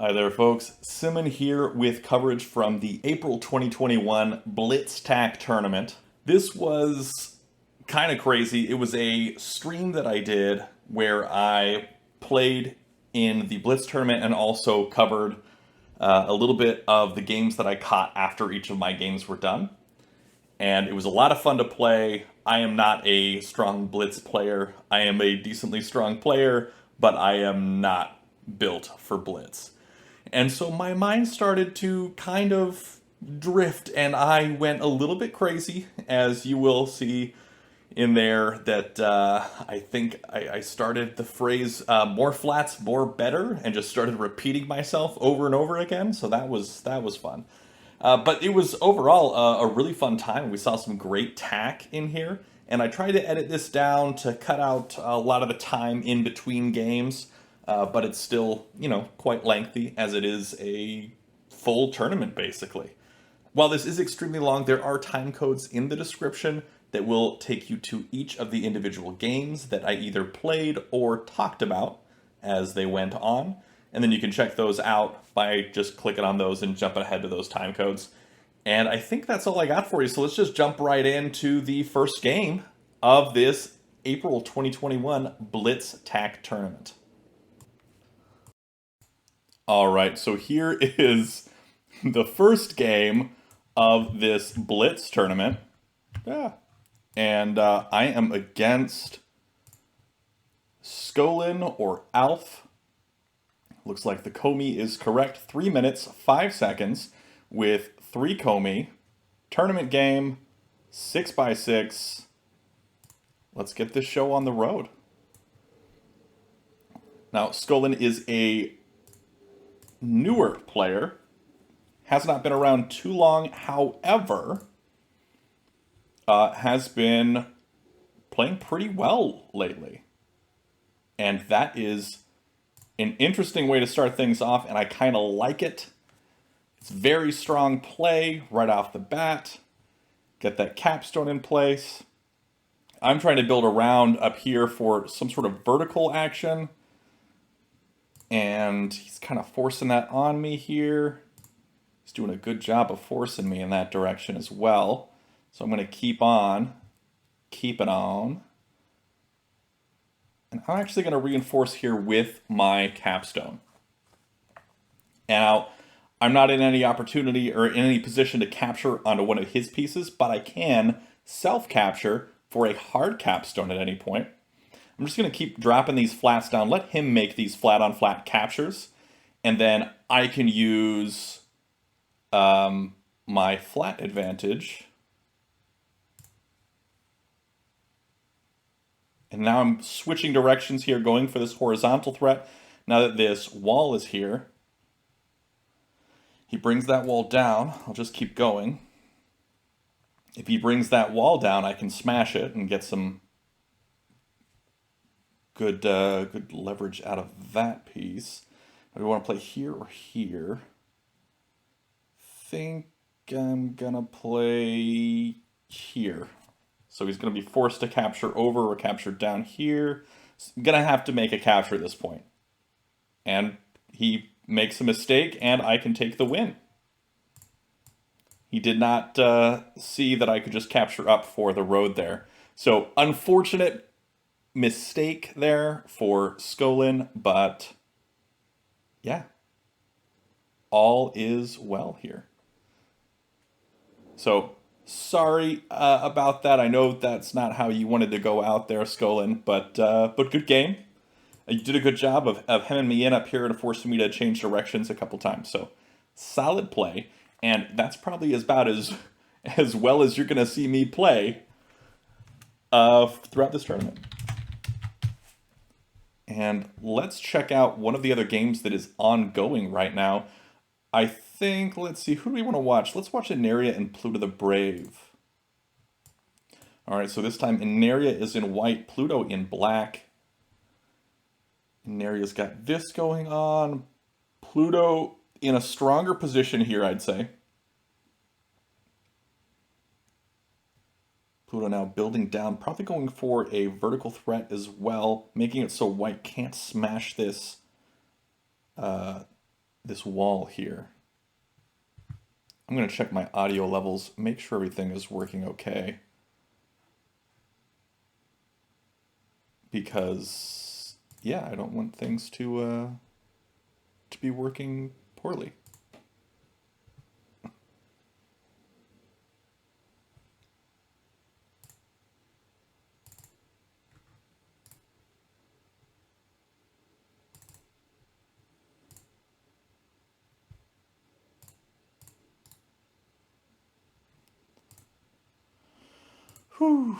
Hi there, folks. Simmon here with coverage from the April 2021 Blitz Tak tournament. This was kind of crazy. It was a stream that I did where I played in the Blitz tournament and also covered a little bit of the games that I caught after each of my games were done. And it was a lot of fun to play. I am not a strong Blitz player. I am a decently strong player, but I am not built for Blitz. And so my mind started to kind of drift, and I went a little bit crazy, as you will see in there. That I think I started the phrase "more flats, more better," and just started repeating myself over and over again. So that was fun. But it was overall a really fun time. We saw some great tack in here, and I tried to edit this down to cut out a lot of the time in between games. But it's still, quite lengthy as it is a full tournament, basically. While this is extremely long, there are time codes in the description that will take you to each of the individual games that I either played or talked about as they went on. And then you can check those out by just clicking on those and jumping ahead to those time codes. And I think that's all I got for you. So let's just jump right into the first game of this April 2021 Blitz Tak tournament. All right, so here is the first game of this Blitz tournament. Yeah. And I am against Skolin or Alff. Looks like the Comey is correct. 3 minutes, 5 seconds with 3 Comey. Tournament game, 6x6. Let's get this show on the road. Now, Skolin is a newer player, has not been around too long, however, has been playing pretty well lately. And that is an interesting way to start things off, and I kind of like it. It's very strong play right off the bat. Get that capstone in place. I'm trying to build a round up here for some sort of vertical action. And he's kind of forcing that on me here. He's doing a good job of forcing me in that direction as well. So I'm going to keep on, keep it on. And I'm actually going to reinforce here with my capstone. Now, I'm not in any opportunity or in any position to capture onto one of his pieces, but I can self-capture for a hard capstone at any point. I'm just going to keep dropping these flats down, let him make these flat-on-flat captures, and then I can use my flat advantage. And now I'm switching directions here, going for this horizontal threat. Now that this wall is here, he brings that wall down. I'll just keep going. If he brings that wall down, I can smash it and get some good leverage out of that piece. Do we want to play here or here? Think I'm gonna play here. So he's gonna be forced to capture over or capture down here. So I'm gonna have to make a capture at this point. And he makes a mistake, and I can take the win. He did not see that I could just capture up for the road there. So unfortunate mistake there for Skolin, but yeah, all is well here. So sorry about that. I know that's not how you wanted to go out there, Skolin, but good game. You did a good job of hemming me in up here and forcing me to change directions a couple times. So solid play, and that's probably about as well as you're going to see me play throughout this tournament. And let's check out one of the other games that is ongoing right now. I think, let's see, who do we want to watch? Let's watch Ineria and Pluto the Brave. All right, so this time Ineria is in white, Pluto in black. Ineria's got this going on. Pluto in a stronger position here, I'd say. Pluto now building down, probably going for a vertical threat as well, making it so white can't smash this this wall here. I'm going to check my audio levels, make sure everything is working okay. Because, yeah, I don't want things to be working poorly. Whew.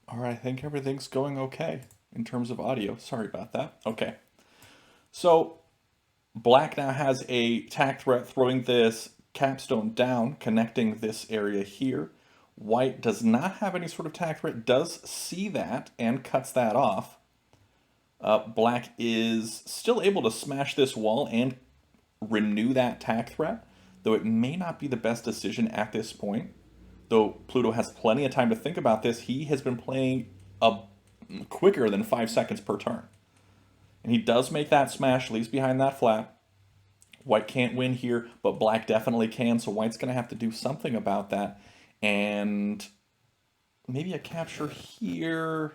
All right, I think everything's going okay in terms of audio. Sorry about that. Okay. So black now has a tack threat throwing this capstone down, connecting this area here. White does not have any sort of tack threat, does see that, and cuts that off. Black is still able to smash this wall and renew that tack threat, though it may not be the best decision at this point. Though Pluto has plenty of time to think about this, he has been playing quicker than 5 seconds per turn. And he does make that smash, leaves behind that flat. White can't win here, but black definitely can, so white's going to have to do something about that. And maybe a capture here.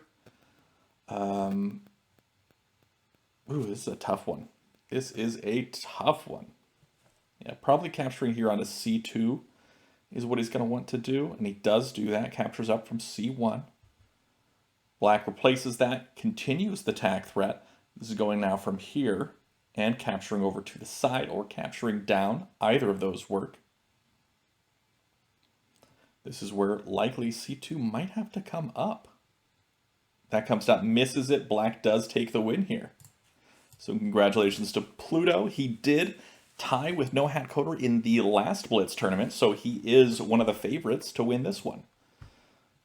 Ooh, this is a tough one. This is a tough one. Yeah, probably capturing here on a C2 is what he's going to want to do, and he does do that, captures up from C1. Black replaces that, continues the tack threat. This is going now from here and capturing over to the side or capturing down. Either of those work. This is where likely C2 might have to come up. That comes down, misses it. Black does take the win here. So congratulations to Pluto. He did tie with NohatCoder in the last Blitz tournament, so he is one of the favorites to win this one.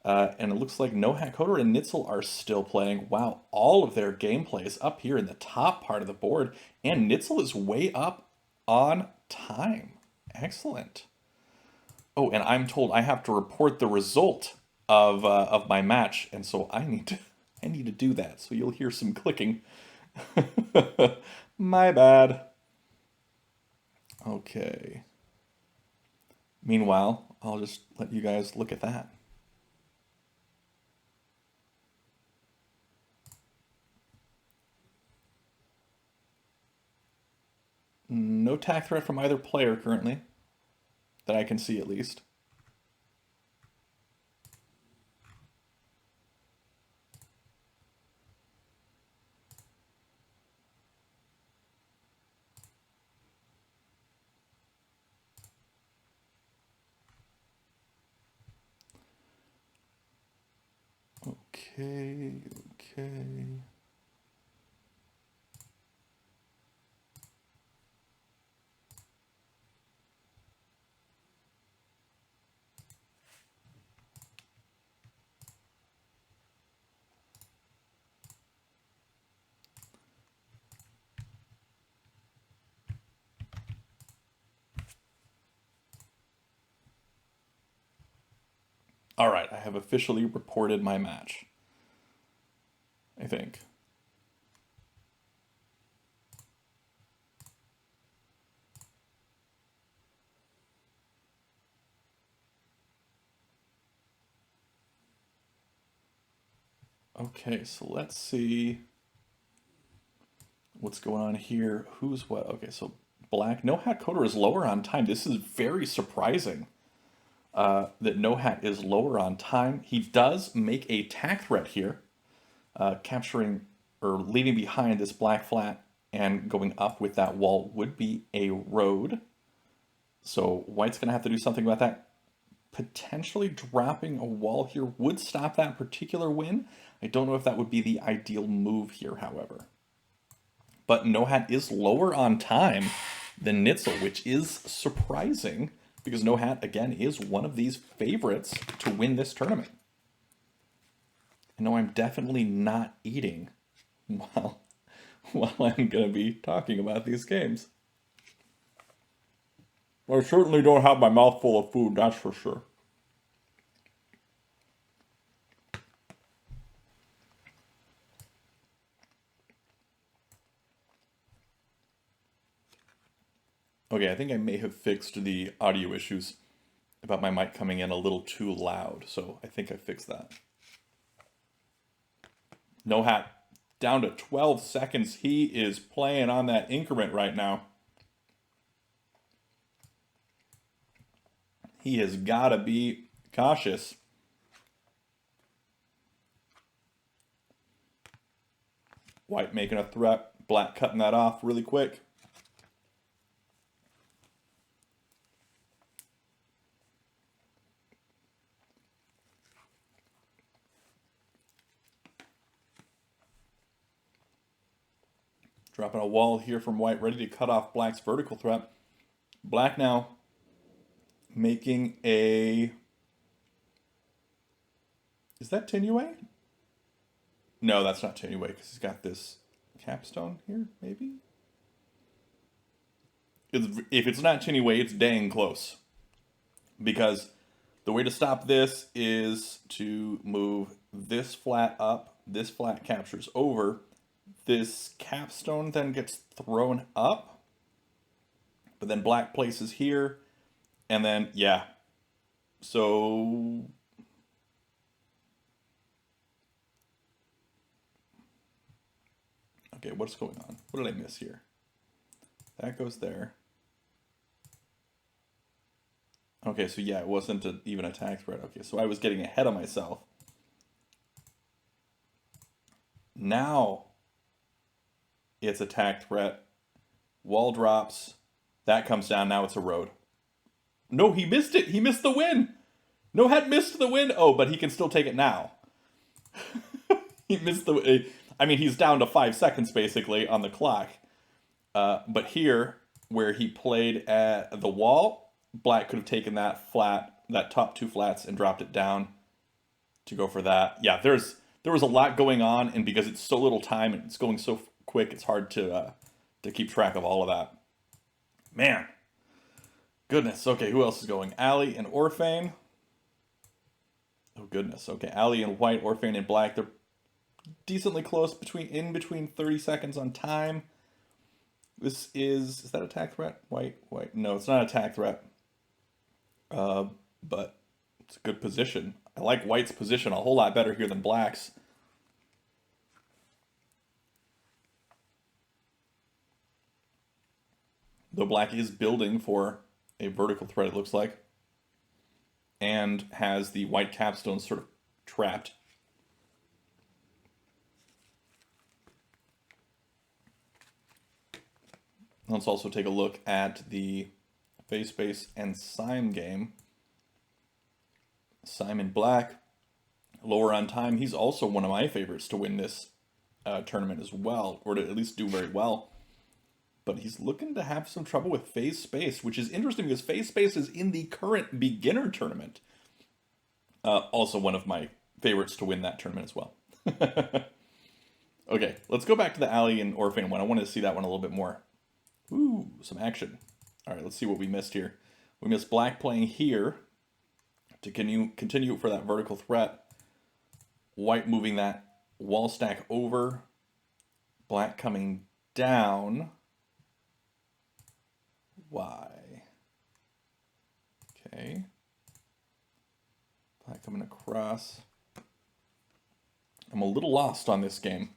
And it looks like NohatCoder and nitzel are still playing. Wow, all of their gameplay is up here in the top part of the board, and nitzel is way up on time. Excellent. Oh, and I'm told I have to report the result of my match, and so I need to do that. So you'll hear some clicking. My bad. Okay. Meanwhile, I'll just let you guys look at that. No tack threat from either player currently, that I can see at least. Okay. All right, I have officially reported my match, I think. Okay, so let's see what's going on here. Who's what? Okay, so black. NohatCoder is lower on time. This is very surprising that Nohat is lower on time. He does make a tack threat here, capturing or leaving behind this black flat and going up with that wall would be a road. So white's going to have to do something about that. Potentially dropping a wall here would stop that particular win. I don't know if that would be the ideal move here, however. But Nohat is lower on time than nitzel, which is surprising because Nohat, again, is one of these favorites to win this tournament. I know I'm definitely not eating while I'm going to be talking about these games. I certainly don't have my mouth full of food, that's for sure. Okay, I think I may have fixed the audio issues about my mic coming in a little too loud, so I think I fixed that. Nohat down to 12 seconds. He is playing on that increment right now. He has got to be cautious. White making a threat. Black cutting that off really quick. Dropping a wall here from white, ready to cut off black's vertical threat. Black now making a... Is that Tinue? No, that's not Tinue because he's got this capstone here, maybe? If it's not Tinue, it's dang close. Because the way to stop this is to move this flat up, this flat captures over, this capstone then gets thrown up, but then black places here, and then, yeah. So... Okay, what's going on? What did I miss here? That goes there. Okay, so yeah, it wasn't even a tag threat. Okay, so I was getting ahead of myself. Now it's a tag threat. Wall drops. That comes down. Now it's a road. No, he missed it. He missed the win. Nohat missed the win. Oh, but he can still take it now. He missed the... I mean, he's down to 5 seconds, basically, on the clock. But here, where he played at the wall, black could have taken that flat, that top two flats, and dropped it down to go for that. Yeah, there was a lot going on, and because it's so little time and it's going so quick, it's hard to keep track of all of that. Man. Goodness. Okay, who else is going? Allie and Orfane. Oh, goodness. Okay, Allie and white, Orfane and black. They're decently close, in between 30 seconds on time. This is that a tag threat? White. No, it's not a tag threat. But it's a good position. I like white's position a whole lot better here than black's. Though black is building for a vertical threat, it looks like. And has the white capstone sort of trapped. Let's also take a look at the face space and Syme game. Syme black, lower on time. He's also one of my favorites to win this tournament as well, or to at least do very well. But he's looking to have some trouble with phase space, which is interesting because phase space is in the current beginner tournament. Also one of my favorites to win that tournament as well. Okay, let's go back to the Allie and Orfane one. I wanted to see that one a little bit more. Ooh, some action. All right, let's see what we missed here. We missed black playing here to continue for that vertical threat. White moving that wall stack over. Black coming down. Why? Okay. Black coming across. I'm a little lost on this game.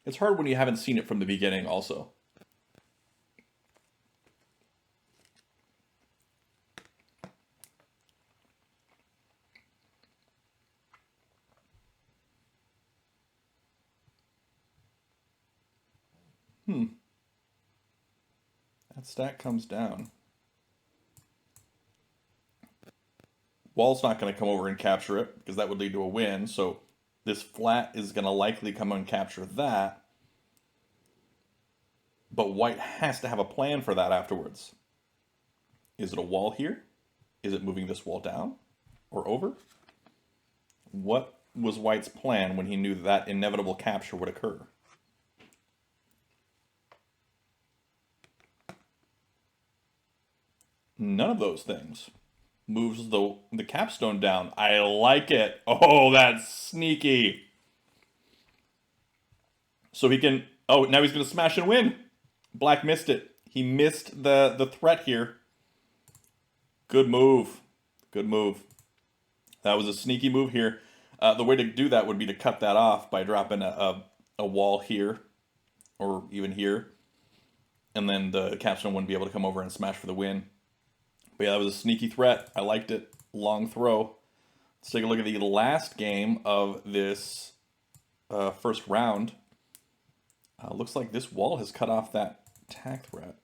It's hard when you haven't seen it from the beginning also. That stack comes down. Wall's not going to come over and capture it because that would lead to a win. So this flat is going to likely come and capture that. But white has to have a plan for that afterwards. Is it a wall here? Is it moving this wall down or over? What was white's plan when he knew that inevitable capture would occur? None of those things. Moves the capstone down. I like it. Oh, that's sneaky. So he can... Oh, now he's going to smash and win. Black missed it. He missed the threat here. Good move. Good move. That was a sneaky move here. The way to do that would be to cut that off by dropping a wall here. Or even here. And then the capstone wouldn't be able to come over and smash for the win. But yeah, that was a sneaky threat. I liked it. Long throw. Let's take a look at the last game of this first round. Looks like this wall has cut off that attack threat.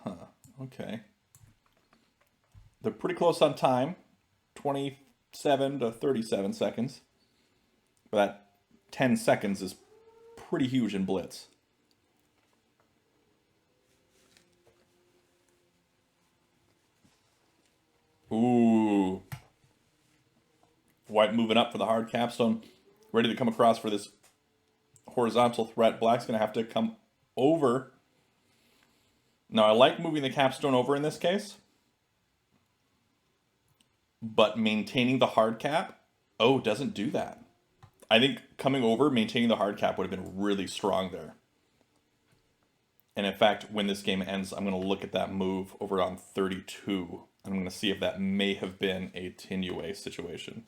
Huh, okay. They're pretty close on time. 27 to 37 seconds. But that 10 seconds is pretty huge in Blitz. Ooh. White moving up for the hard capstone. Ready to come across for this horizontal threat. Black's going to have to come over. Now, I like moving the capstone over in this case. But maintaining the hard cap, oh, doesn't do that. I think coming over, maintaining the hard cap would have been really strong there. And in fact, when this game ends, I'm going to look at that move over on 32. And I'm going to see if that may have been a Tinue situation.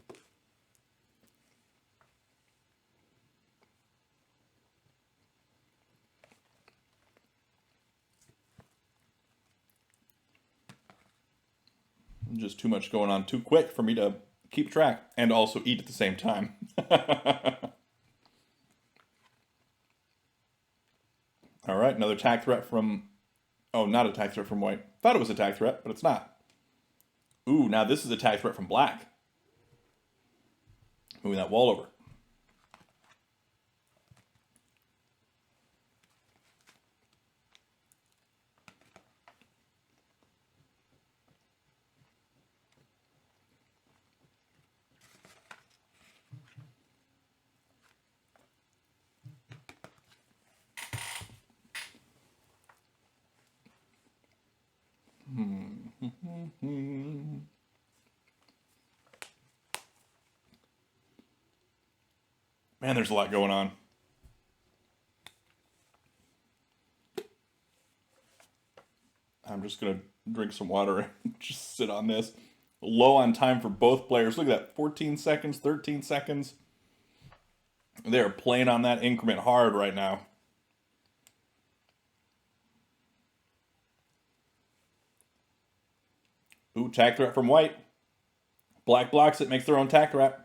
Just too much going on too quick for me to keep track and also eat at the same time. All right, another attack threat from... Oh, not a attack threat from white. Thought it was a attack threat, but it's not. Ooh, now this is a attack threat from black. Moving that wall over. Man, there's a lot going on. I'm just going to drink some water and just sit on this. Low on time for both players. Look at that, 14 seconds, 13 seconds. They're playing on that increment hard right now. Ooh, attack threat from white. Black blocks it, makes their own attack threat.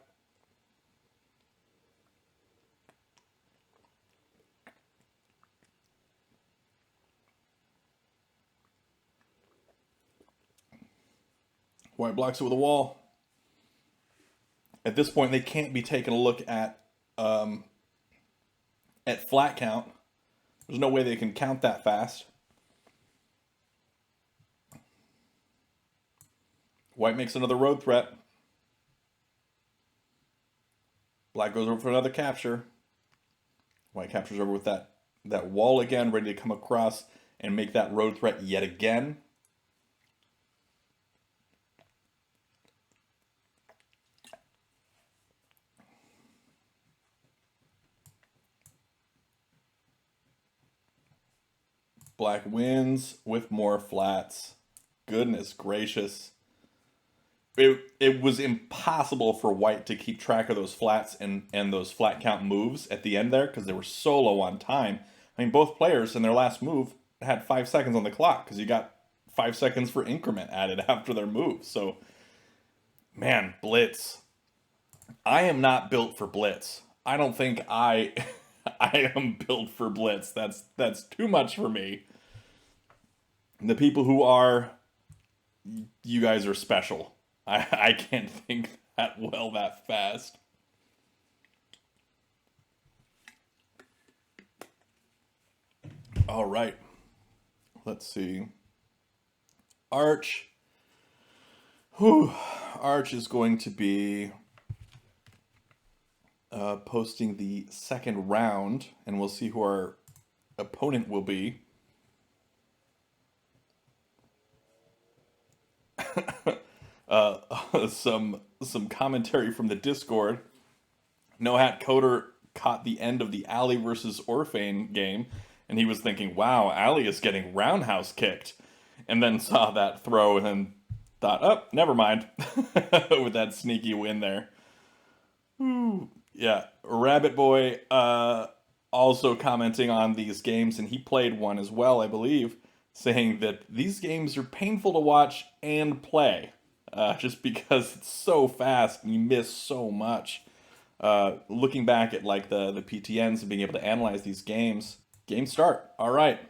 White blocks it with a wall. At this point, they can't be taking a look at flat count. There's no way they can count that fast. White makes another road threat. Black goes over for another capture. White captures over with that wall again, ready to come across and make that road threat yet again. Black wins with more flats. Goodness gracious. It was impossible for white to keep track of those flats and those flat count moves at the end there because they were so low on time. I mean, both players in their last move had 5 seconds on the clock because you got 5 seconds for increment added after their move. So, man, Blitz. I am not built for Blitz. I don't think I am built for Blitz. That's too much for me. The people who are, you guys are special. I can't think that well that fast. All right. Let's see. Arch. Whew. Arch is going to be posting the second round, and we'll see who our opponent will be. Some commentary from the Discord. NohatCoder caught the end of the Alli versus Orfane game, and he was thinking, "Wow, Alli is getting roundhouse kicked," and then saw that throw and then thought, "Oh, never mind," with that sneaky win there. Ooh. Yeah, Rabbit Boy also commenting on these games, and he played one as well, I believe, saying that these games are painful to watch and play, just because it's so fast and you miss so much. Looking back at like the PTNs and being able to analyze these games, game start. All right,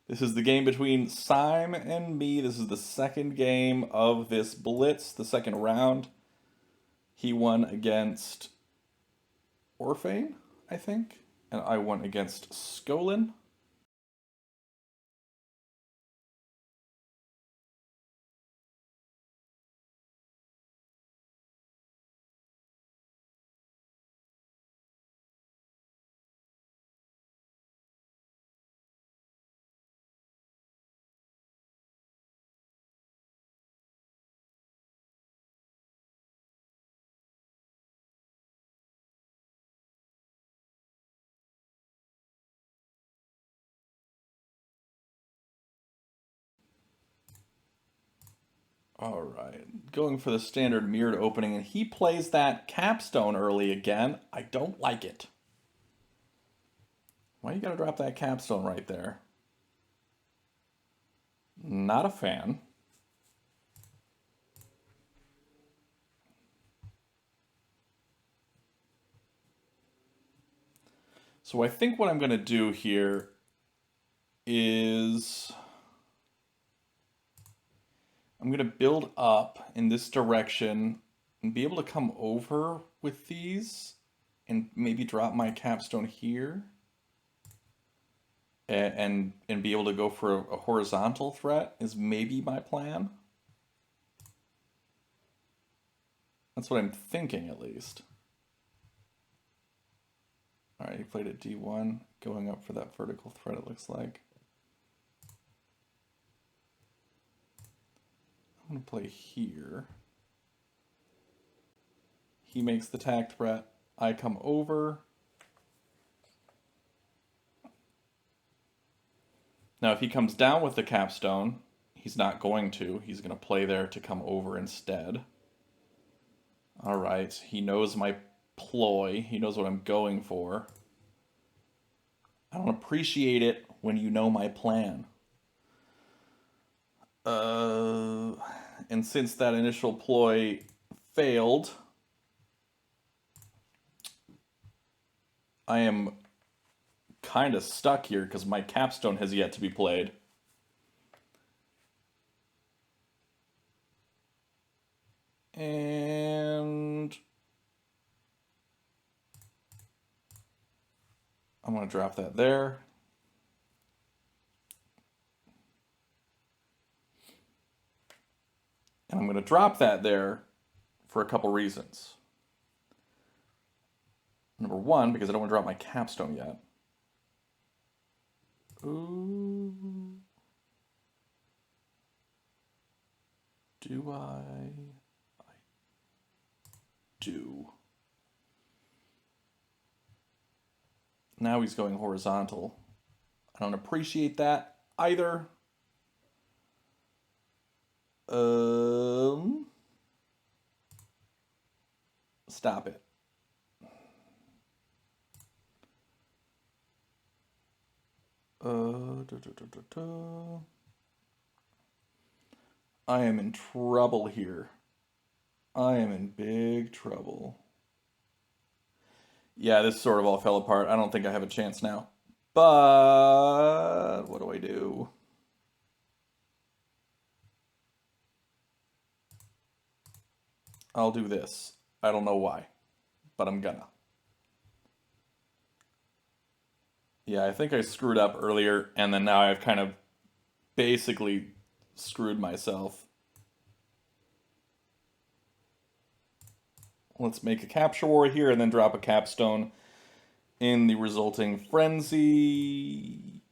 this is the game between Syme and me. This is the second game of this Blitz, the second round. He won against Orfane, I think, and I won against Skolin. All right, going for the standard mirrored opening, and he plays that capstone early again. I don't like it. Why you gotta drop that capstone right there? Not a fan. So I think what I'm gonna do here is I'm gonna build up in this direction and be able to come over with these and maybe drop my capstone here and be able to go for a horizontal threat is maybe my plan. That's what I'm thinking at least. All right, he played at D1, going up for that vertical threat it looks like. I'm gonna play here. He makes the tack threat. I come over. Now, if he comes down with the capstone, he's not going to. He's going to play there to come over instead. All right, he knows my ploy. He knows what I'm going for. I don't appreciate it when you know my plan. And since that initial ploy failed, I am kind of stuck here because my capstone has yet to be played. And I'm going to drop that there. And I'm going to drop that there for a couple reasons. Number one, because I don't want to drop my capstone yet. Ooh. Do I do. Now he's going horizontal. I don't appreciate that either. Stop it. I am in trouble here. I am in big trouble. Yeah, this sort of all fell apart. I don't think I have a chance now. But what do I do? I'll do this. I don't know why, but I'm gonna. Yeah, I think I screwed up earlier, and then now I've kind of basically screwed myself. Let's make a capture war here and then drop a capstone in the resulting frenzy.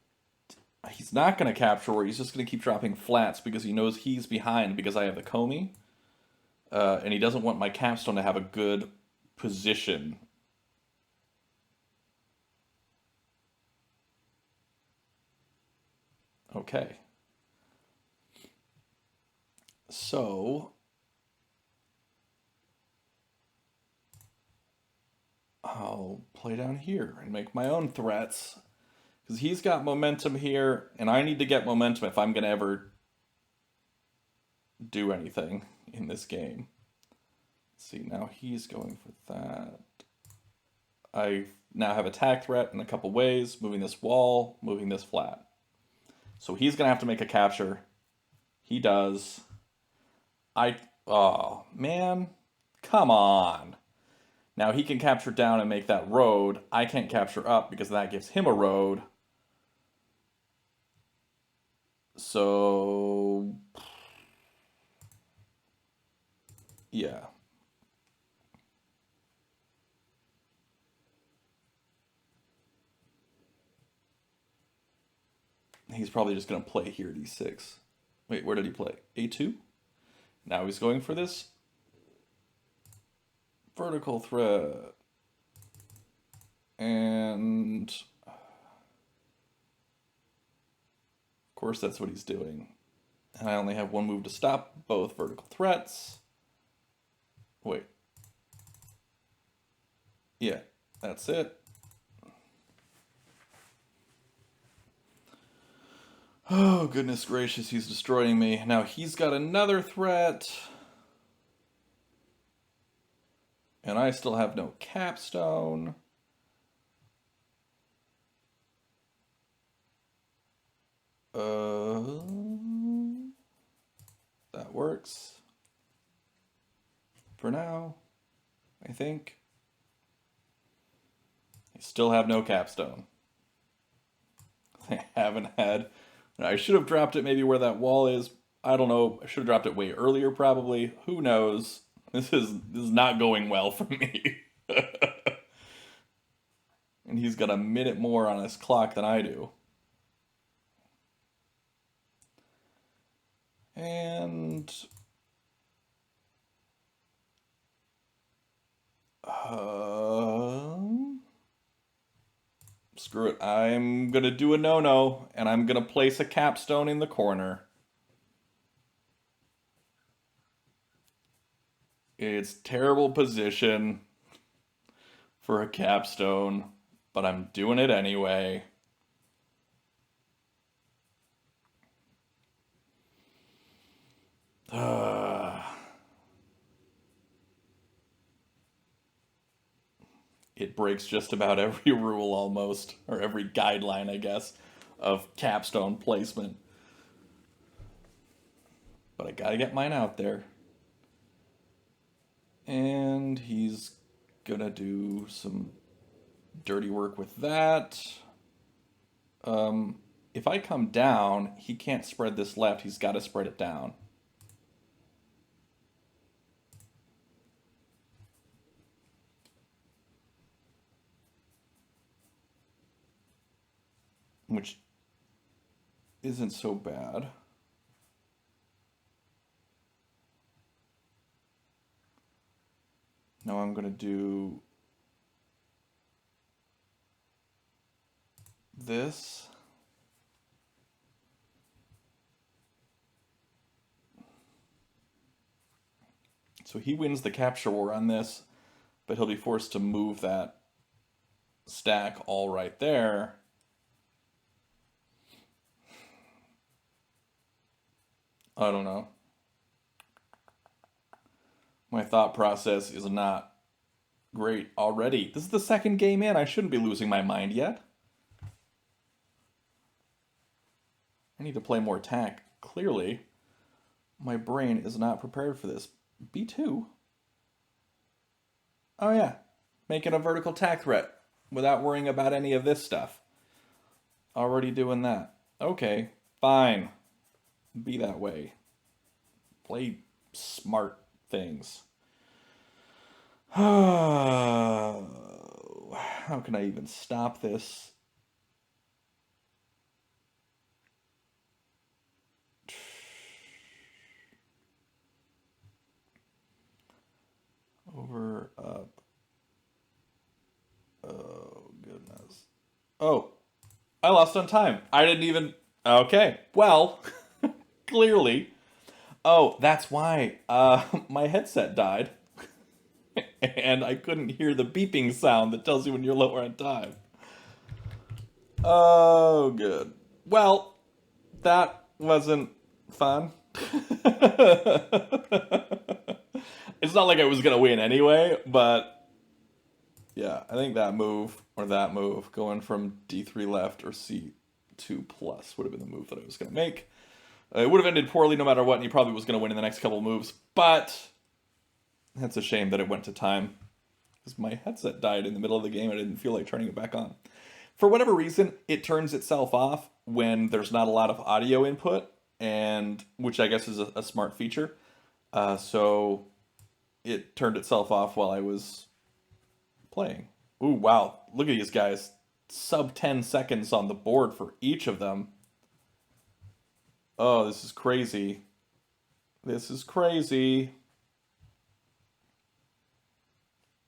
He's not going to capture war. He's just going to keep dropping flats because he knows he's behind because I have the Comey. And he doesn't want my capstone to have a good position. Okay. So I'll play down here and make my own threats. Because he's got momentum here, and I need to get momentum if I'm going to ever do anything in this game. Let's see, now he's going for that. I now have attack threat in a couple ways, moving this wall, moving this flat. So he's going to have to make a capture. He does. Oh, man. Come on. Now he can capture down and make that road. I can't capture up because that gives him a road. So, yeah. He's probably just going to play here d6. Wait, where did he play? a2? Now he's going for this vertical threat. And of course that's what he's doing. And I only have one move to stop both vertical threats. Wait. Yeah, that's it. Oh, goodness gracious, he's destroying me. Now he's got another threat. And I still have no capstone. That works. For now, I think. I still have no capstone. I haven't had... I should have dropped it maybe where that wall is. I don't know. I should have dropped it way earlier probably. Who knows? This is not going well for me. And he's got a minute more on his clock than I do. And screw it. I'm gonna do a no-no, and I'm gonna place a capstone in the corner. It's terrible position for a capstone, but I'm doing it anyway. It breaks just about every rule almost, or every guideline, I guess, of capstone placement. But I gotta get mine out there. And he's gonna do some dirty work with that. If I come down, he can't spread this left. He's got to spread it down. Which isn't so bad. Now I'm going to do this. So he wins the capture war on this, but he'll be forced to move that stack all right there. I don't know. My thought process is not great already. This is the second game in. I shouldn't be losing my mind yet. I need to play more attack. Clearly, my brain is not prepared for this. B2? Oh yeah, making a vertical attack threat without worrying about any of this stuff. Already doing that. Okay, fine. Be that way. Play smart things. How can I even stop this? Over, up. Oh, goodness. Oh, I lost on time. I didn't even. Okay, well, clearly. Oh, that's why. My headset died, and I couldn't hear the beeping sound that tells you when you're lower on time. Oh, good. Well, that wasn't fun. It's not like I was gonna win anyway, but yeah, I think that move or that move going from D3 left or C2 plus would have been the move that I was gonna make. It would have ended poorly no matter what, and he probably was gonna win in the next couple of moves, but that's a shame that it went to time because my headset died in the middle of the game. I didn't feel like turning it back on. For whatever reason, it turns itself off when there's not a lot of audio input, and which I guess is a smart feature. So it turned itself off while I was playing. Ooh, wow. Look at these guys. Sub 10 seconds on the board for each of them. Oh, this is crazy. This is crazy.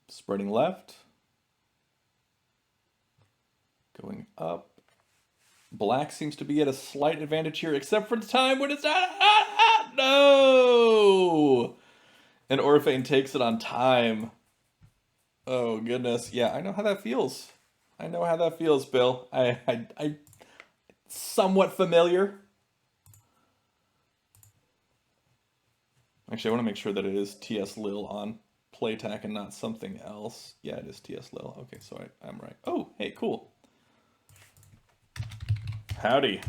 Spreading left. Going up. Black seems to be at a slight advantage here, except for the time when it's not. No! And Orfane takes it on time. Oh, goodness. Yeah, I know how that feels. I know how that feels, Bill. I somewhat familiar. Actually, I want to make sure that it is tslil on Blitz Tak and not something else. Yeah, it is tslil. Okay, so I'm right. Oh, hey, cool. Howdy.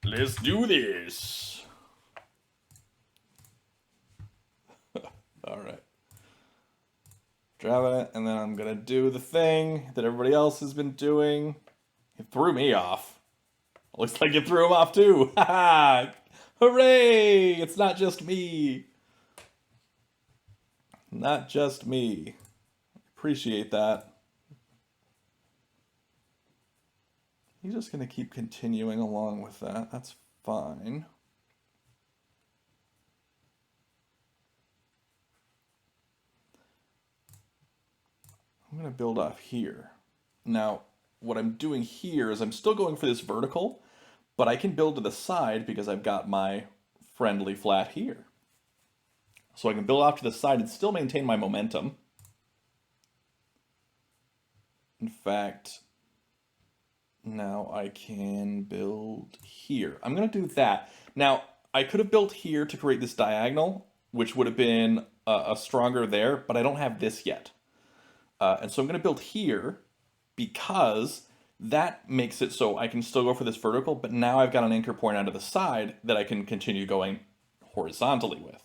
Let's do this. All right. Driving it, and then I'm gonna do the thing that everybody else has been doing. It threw me off. Looks like it threw him off too. Ha! Hooray! It's not just me. Not just me. Appreciate that. He's just gonna keep continuing along with that. That's fine. I'm gonna build off here. Now, what I'm doing here is I'm still going for this vertical, but I can build to the side because I've got my friendly flat here. So I can build off to the side and still maintain my momentum. In fact, now I can build here. I'm going to do that. Now, I could have built here to create this diagonal, which would have been a stronger there, but I don't have this yet. And so I'm going to build here because that makes it so I can still go for this vertical, but now I've got an anchor point onto the side that I can continue going horizontally with.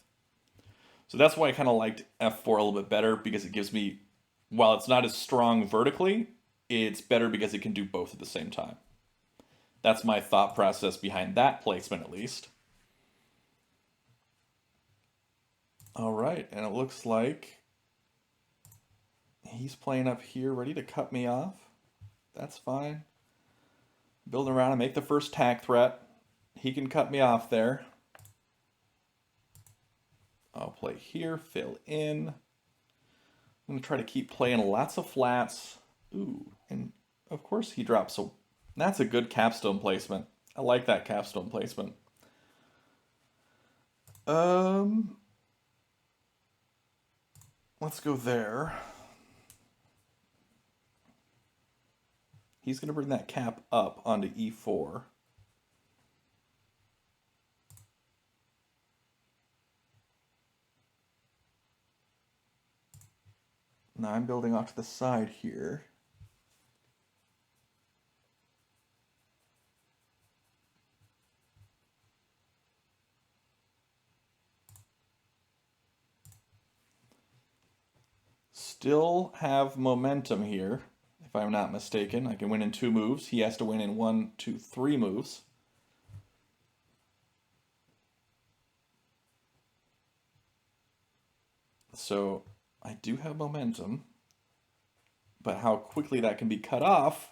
So that's why I kind of liked F4 a little bit better, because it gives me, while it's not as strong vertically, it's better because it can do both at the same time. That's my thought process behind that placement, at least. All right, and it looks like he's playing up here, ready to cut me off. That's fine. Build around and make the first tack threat. He can cut me off there. I'll play here, fill in. I'm going to try to keep playing lots of flats. Ooh, and of course he drops a... That's a good capstone placement. I like that capstone placement. Let's go there. He's going to bring that cap up onto E4. Now I'm building off to the side here. Still have momentum here, if I'm not mistaken. I can win in 2 moves. He has to win in 1, 2, 3 moves. So I do have momentum, but how quickly that can be cut off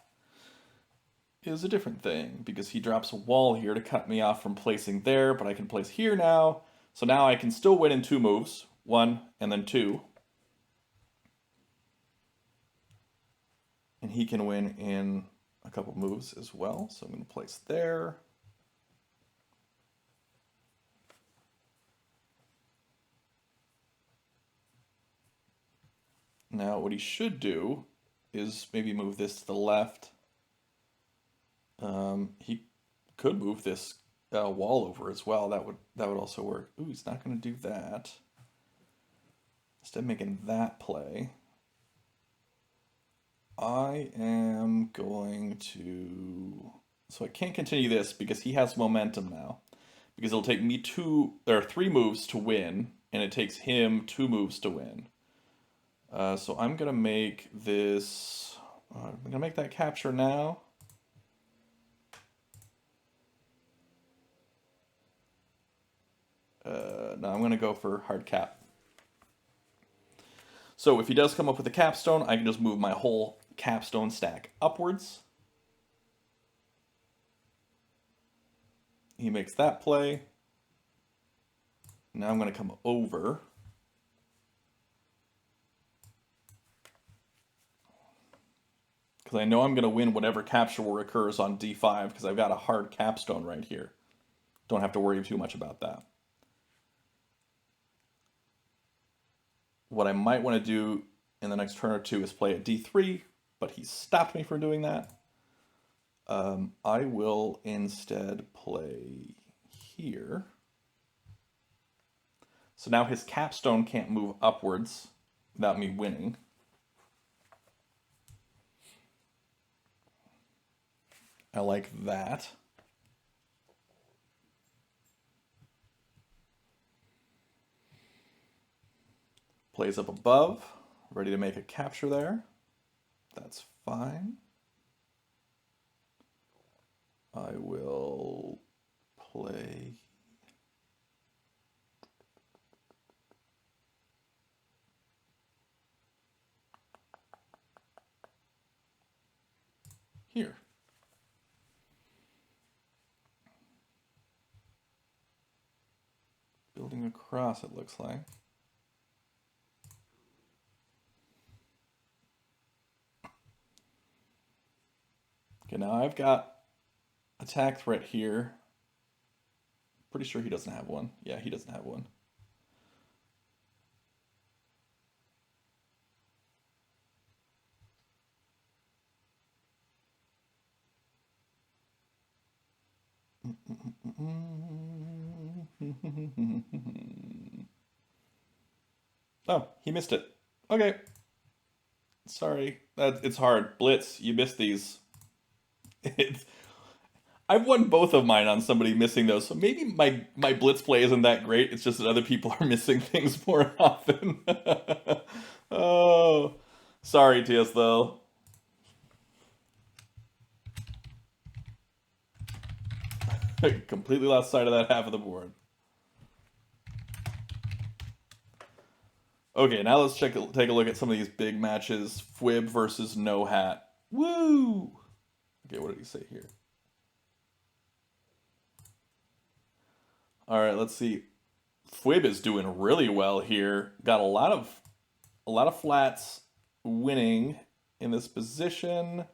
is a different thing, because he drops a wall here to cut me off from placing there, but I can place here now. So now I can still win in 2 moves, 1 and then 2. And he can win in a couple moves as well. So I'm going to place there. Now what he should do is maybe move this to the left. He could move this wall over as well. That would also work. Ooh, he's not going to do that. Instead of making that play, I am going to... So I can't continue this because he has momentum now. Because it'll take me 3 moves to win, and it takes him 2 moves to win. So I'm going to make this... I'm going to make that capture now. No, I'm going to go for hard cap. So if he does come up with a capstone, I can just move my whole capstone stack upwards. He makes that play. Now I'm going to come over. Because I know I'm going to win whatever capture war occurs on d5, because I've got a hard capstone right here. Don't have to worry too much about that. What I might want to do in the next turn or two is play at d3, but he stopped me from doing that. I will instead play here. So now his capstone can't move upwards without me winning. I like that. Plays up above, ready to make a capture there. That's fine. I will play here. Building across, it looks like. Okay, now I've got attack threat here. Pretty sure he doesn't have one. Yeah, he doesn't have one. Oh, he missed it. Okay. Sorry. It's hard. Blitz, you missed these. I've won both of mine on somebody missing those, so maybe my Blitz play isn't that great. It's just that other people are missing things more often. Oh, sorry, tslil. Completely lost sight of that half of the board. Okay, now let's take a look at some of these big matches. Fwib versus Nohat. Woo! Okay, what did he say here? All right, let's see. Fwib is doing really well here. Got a lot of flats winning in this position.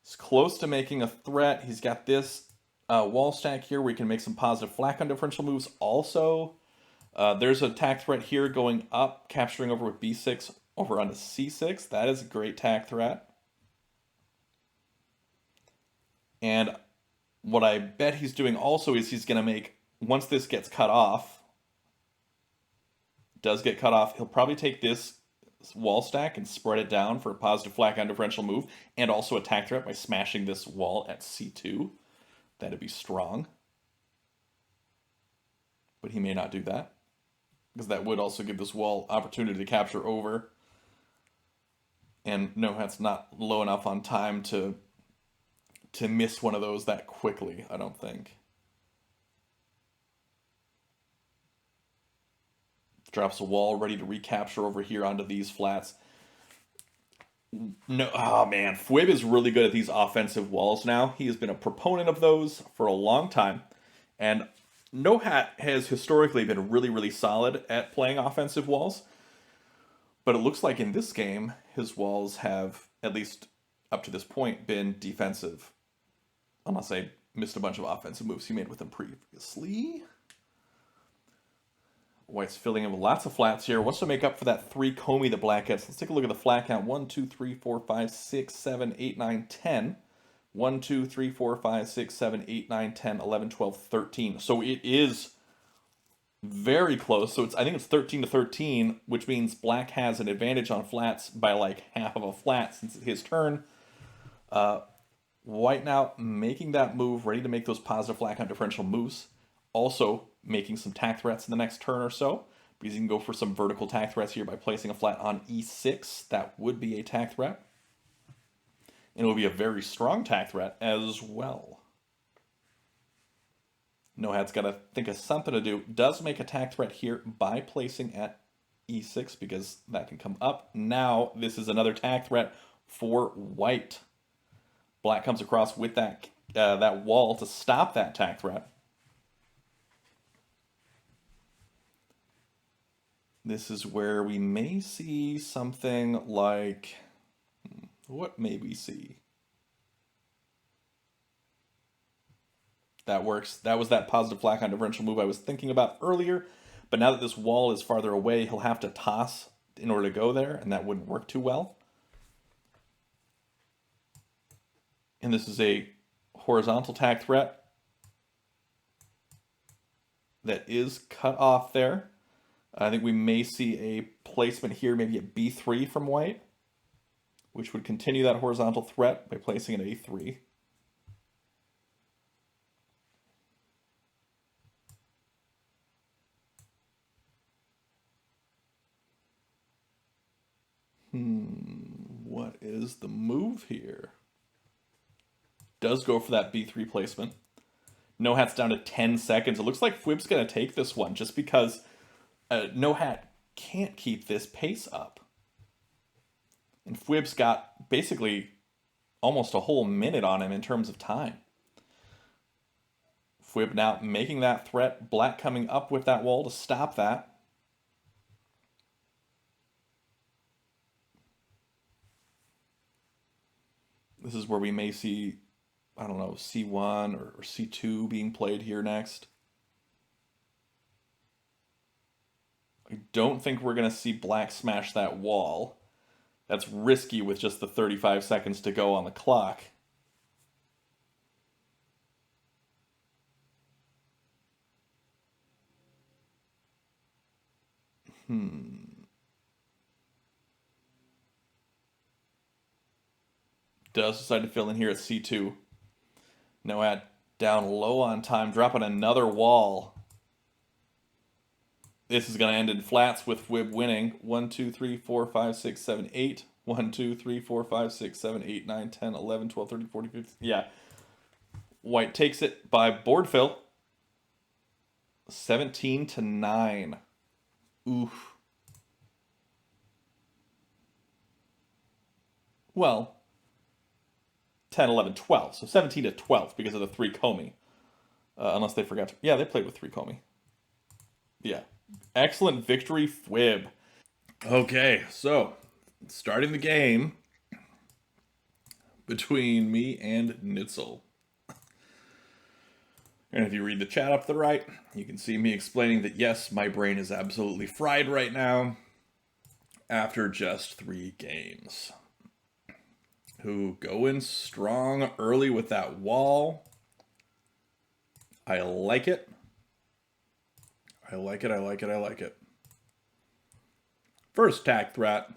He's close to making a threat. He's got this wall stack here where he can make some positive flat on differential moves also. There's an attack threat here going up, capturing over with b6 over onto c6. That is a great attack threat. And what I bet he's doing also is he's going to make, once this gets cut off, does get cut off, he'll probably take this wall stack and spread it down for a positive flat on differential move, and also attack threat by smashing this wall at c2. That'd be strong. But he may not do that, because that would also give this wall opportunity to capture over. And Nohat's not low enough on time to miss one of those that quickly, I don't think. Drops a wall, ready to recapture over here onto these flats. No, oh man, fwwwwib is really good at these offensive walls now. He has been a proponent of those for a long time. And Nohat has historically been really, really solid at playing offensive walls. But it looks like in this game, his walls have, at least up to this point, been defensive. Unless I missed a bunch of offensive moves he made with them previously. White's filling in with lots of flats here. Wants to make up for that 3 Comey that Black gets. Let's take a look at the flat count. 1, 2, 3, 4, 5, 6, 7, 8, 9, 10. 1, 2, 3, 4, 5, 6, 7, 8, 9, 10, 11, 12, 13. So it is very close. So I think it's 13 to 13, which means Black has an advantage on flats by like half of a flat since it's his turn. White now making that move, ready to make those positive flat count differential moves. Also making some tack threats in the next turn or so, because you can go for some vertical tack threats here by placing a flat on e6. That would be a tack threat. And it will be a very strong tack threat as well. Nohat's got to think of something to do. Does make a tack threat here by placing at e6, because that can come up. Now this is another tack threat for White. Black comes across with that wall to stop that tack threat. This is where we may see something like... What may we see? That works. That was that positive flat count differential move I was thinking about earlier. But now that this wall is farther away, he'll have to toss in order to go there, and that wouldn't work too well. And this is a horizontal tack threat that is cut off there. I think we may see a placement here, maybe at b3 from White, which would continue that horizontal threat by placing it at a3. What is the move here? Does go for that b3 placement. Nohat's down to 10 seconds. It looks like fwwwwib's going to take this one just because Nohat can't keep this pace up. And fwwwwib's got basically almost a whole minute on him in terms of time. fwwwwib now making that threat. Black coming up with that wall to stop that. This is where we may see, I don't know, c1 or c2 being played here next. I don't think we're going to see Black smash that wall. That's risky with just the 35 seconds to go on the clock. Does decide to fill in here at c2. Nohat down low on time, dropping another wall. This is going to end in flats with fwwwwib winning. 1, 2, 3, 4, 5, 6, 7, 8. 1, 2, 3, 4, 5, 6, 7, 8, 9, 10, 11, 12, 13, 14, 15. Yeah. White takes it by board fill. 17 to 9. Oof. Well, 10, 11, 12. So 17 to 12 because of the 3 Comey. Unless they forgot to... Yeah, they played with 3 Comey. Yeah. Excellent victory, fwwwwib. Okay, so starting the game between me and nitzel. And if you read the chat up to the right, you can see me explaining that yes, my brain is absolutely fried right now after just 3 games. Who go in strong early with that wall. I like it. I like it, I like it, I like it. First tack threat.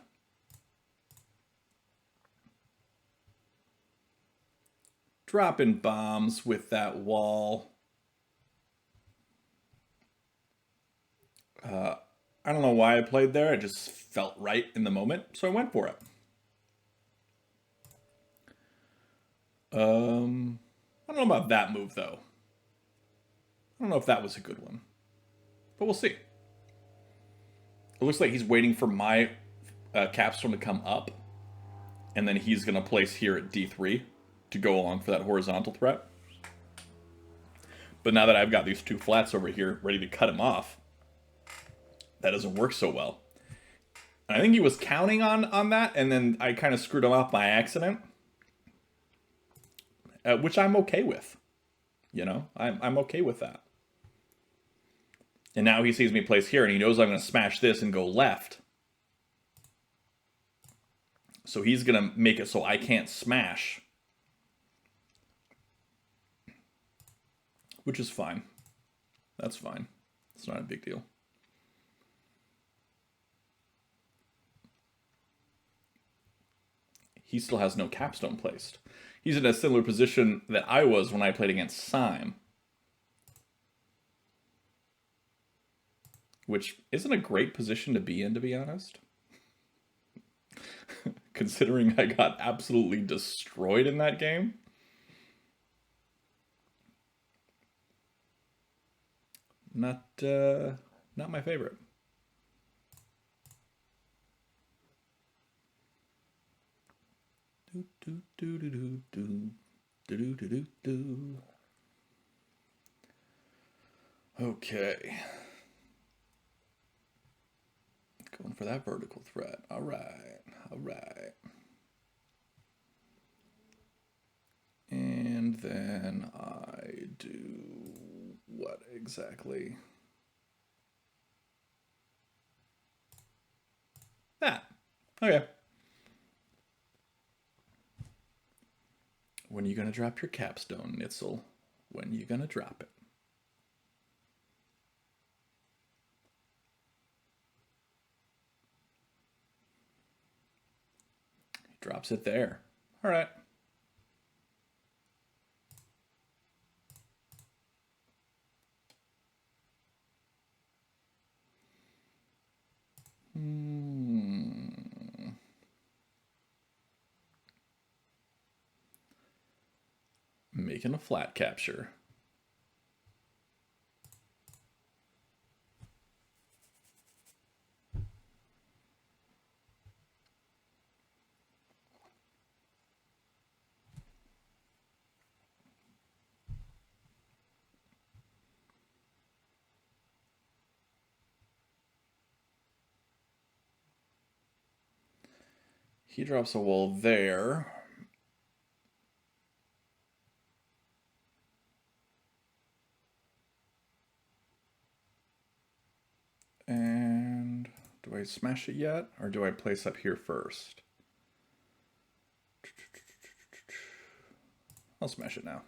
Dropping bombs with that wall. I don't know why I played there. It just felt right in the moment, so I went for it. I don't know about that move, though. I don't know if that was a good one. But we'll see. It looks like he's waiting for my capstone to come up, and then he's going to place here at D3 to go along for that horizontal threat. But now that I've got these two flats over here ready to cut him off, that doesn't work so well. And I think he was counting on that, and then I kind of screwed him up by accident, which I'm okay with. You know, I'm okay with that. And now he sees me place here, and he knows I'm going to smash this and go left. So he's going to make it so I can't smash. Which is fine. That's fine. It's not a big deal. He still has no capstone placed. He's in a similar position that I was when I played against Syme. Which isn't a great position to be in, to be honest. Considering I got absolutely destroyed in that game. Not my favorite. Okay. Going for that vertical threat. All right. All right. And then I do what exactly? That. Okay. When are you going to drop your capstone, Nitzel? When are you going to drop it? He drops it there. All right. Making a flat capture. He drops a wall there. And do I smash it yet? Or do I place up here first? I'll smash it now.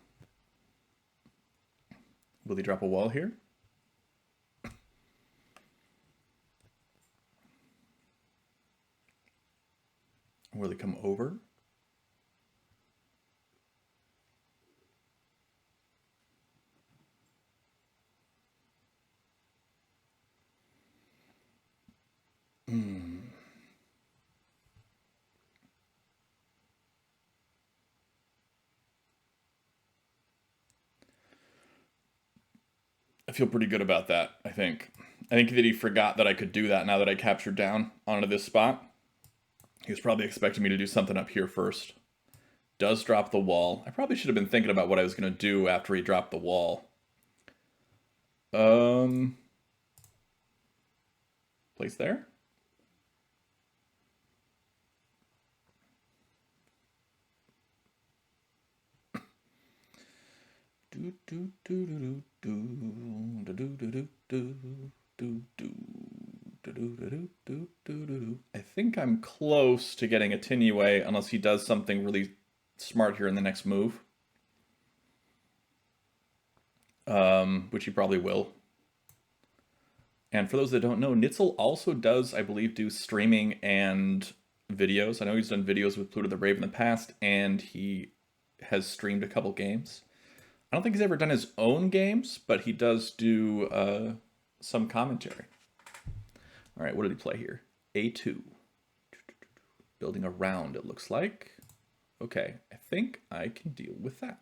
Will he drop a wall here? Will he come over? I feel pretty good about that, I think. I think that he forgot that I could do that now that I captured down onto this spot. He was probably expecting me to do something up here first. Does drop the wall. I probably should have been thinking about what I was going to do after he dropped the wall. Place there? I think I'm close to getting a Tinue unless he does something really smart here in the next move. Which he probably will. And for those that don't know, Nitzel also does, I believe, do streaming and videos. I know he's done videos with Pluto the Brave in the past, and he has streamed a couple games. I don't think he's ever done his own games, but he does do some commentary. All right, what did he play here? A2. Building around, it looks like. Okay, I think I can deal with that.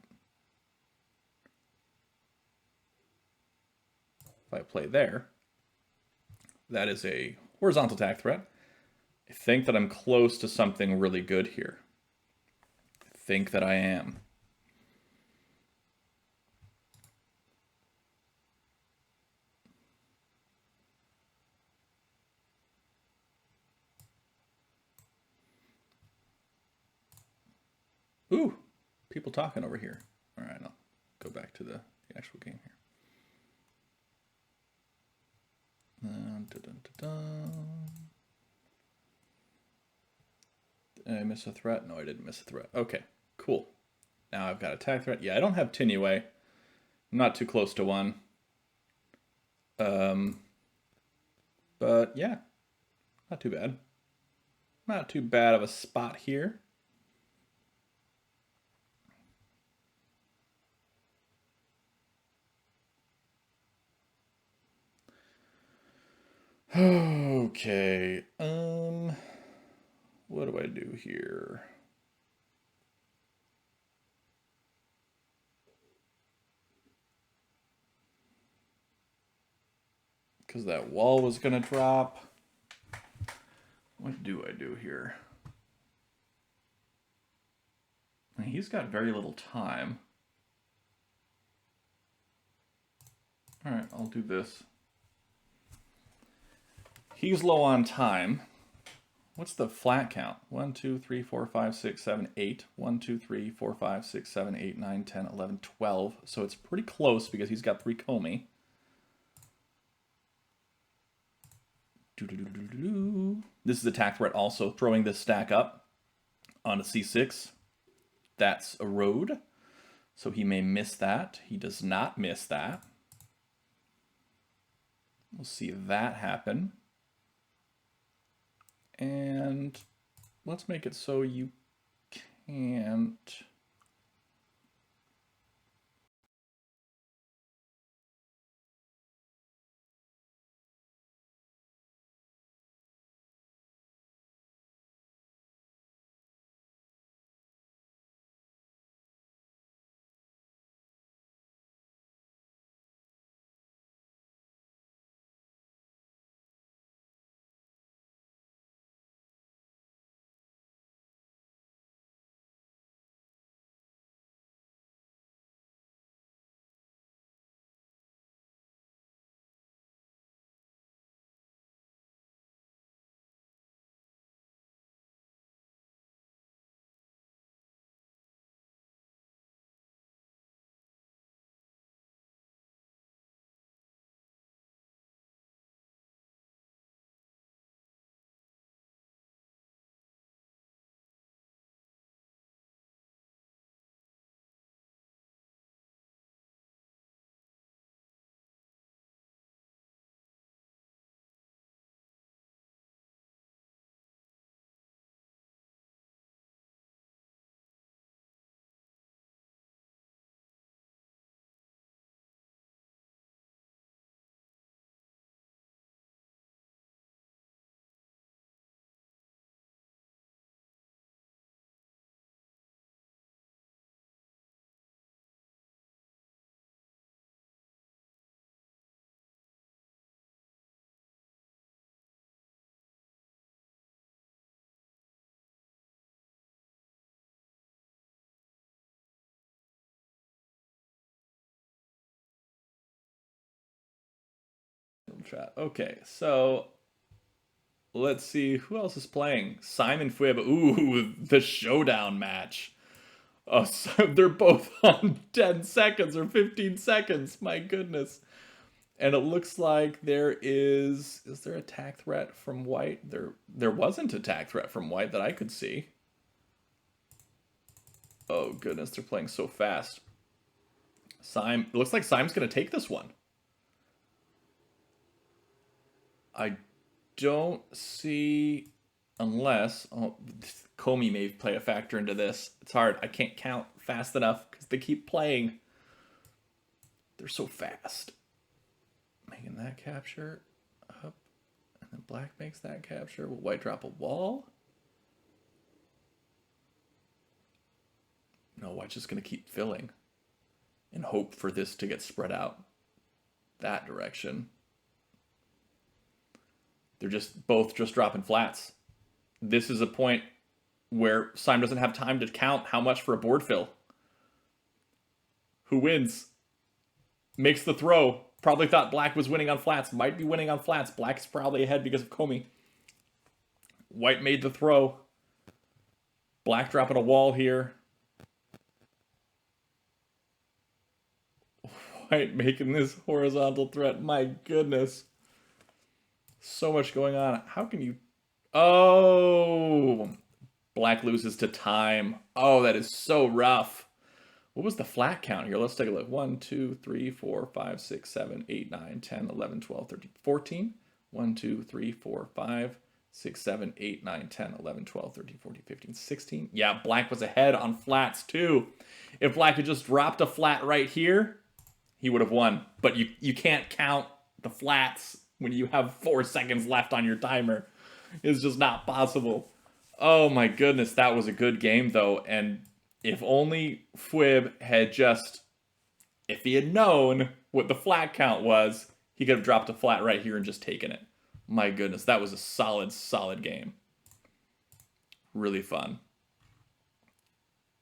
If I play there, that is a horizontal attack threat. I think that I'm close to something really good here. I think that I am. Ooh, people talking over here. All right, I'll go back to the actual game here. Did I miss a threat? No, I didn't miss a threat. Okay, cool. Now I've got attack threat. Yeah, I don't have Tinue. I'm not too close to one. But yeah, not too bad. Not too bad of a spot here. Okay. What do I do here? Because that wall was gonna drop. What do I do here? He's got very little time. All right, I'll do this. He's low on time. What's the flat count? 1, 2, 3, 4, 5, 6, 7, 8. 1, 2, 3, 4, 5, 6, 7, 8, 9, 10, 11, 12. So it's pretty close because he's got 3 Comey. This is attack threat also. Throwing this stack up on a C6. That's a road. So he may miss that. He does not miss that. We'll see that happen. And let's make it so you can't. Chat. Okay, so let's see who else is playing. Syme and fwwwwibib. Ooh, the showdown match. Oh, so they're both on 10 seconds or 15 seconds. My goodness. And it looks like there is there attack threat from white? There wasn't attack threat from white that I could see. Oh goodness, they're playing so fast. Syme, it looks like Syme's gonna take this one. I don't see, unless, oh, Comey may play a factor into this. It's hard. I can't count fast enough because they keep playing. They're so fast. Making that capture up, and then black makes that capture. Will white drop a wall? No, white's just gonna keep filling and hope for this to get spread out that direction. They're just both just dropping flats. This is a point where Syme doesn't have time to count how much for a board fill. Who wins? Makes the throw. Probably thought black was winning on flats. Might be winning on flats. Black's probably ahead because of Comey. White made the throw. Black dropping a wall here. White making this horizontal threat. My goodness. So much going on. How can you... Oh! Black loses to time. Oh, that is so rough. What was the flat count here? Let's take a look. 1, 2, 3, 4, 5, 6, 7, 8, 9, 10, 11, 12, 13, 14. 1, 2, 3, 4, 5, 6, 7, 8, 9, 10, 11, 12, 13, 14, 15, 16. Yeah, black was ahead on flats too. If black had just dropped a flat right here, he would have won. But you can't count the flats when you have 4 seconds left on your timer. It's just not possible. Oh my goodness, that was a good game though. And if only Fwib had just, if he had known what the flat count was, he could have dropped a flat right here and just taken it. My goodness, that was a solid, solid game. Really fun.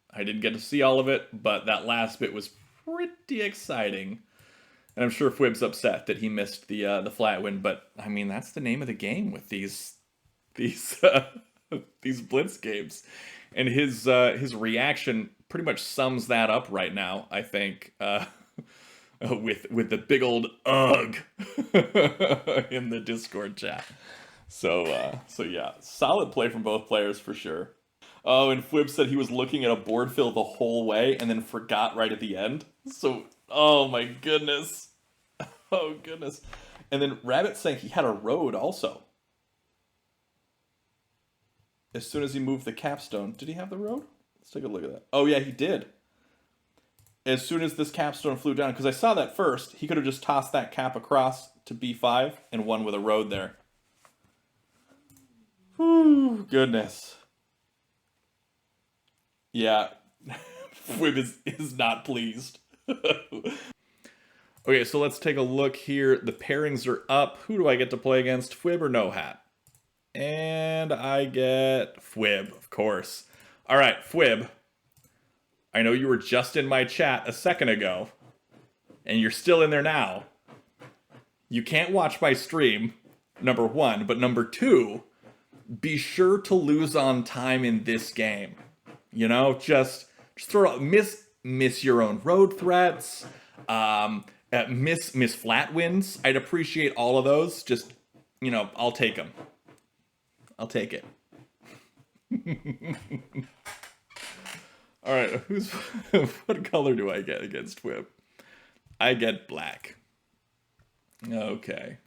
I didn't get to see all of it, but that last bit was pretty exciting. And I'm sure Fwib's upset that he missed the flat win, but I mean, that's the name of the game with these Blitz games. And his reaction pretty much sums that up right now, I think, with the big old ugh in the Discord chat. So yeah, solid play from both players for sure. Oh, and Fwib said he was looking at a board fill the whole way and then forgot right at the end. So, oh my goodness. Oh goodness. And then Rabbit saying he had a road also. As soon as he moved the capstone. Did he have the road? Let's take a look at that. Oh yeah, he did. As soon as this capstone flew down, because I saw that first, he could have just tossed that cap across to b5 and won with a road there. Whew, goodness. Yeah, Fwib is not pleased. Okay, so let's take a look here. The pairings are up. Who do I get to play against? Fwib or Nohat? And I get Fwib, of course. All right, Fwib. I know you were just in my chat a second ago, and you're still in there now. You can't watch my stream, number 1, but number 2, be sure to lose on time in this game. You know, just throw out, miss your own road threats, miss flat wins. I'd appreciate all of those. Just, you know, I'll take them. I'll take it. All right, what color do I get against Fwib? I get black. Okay.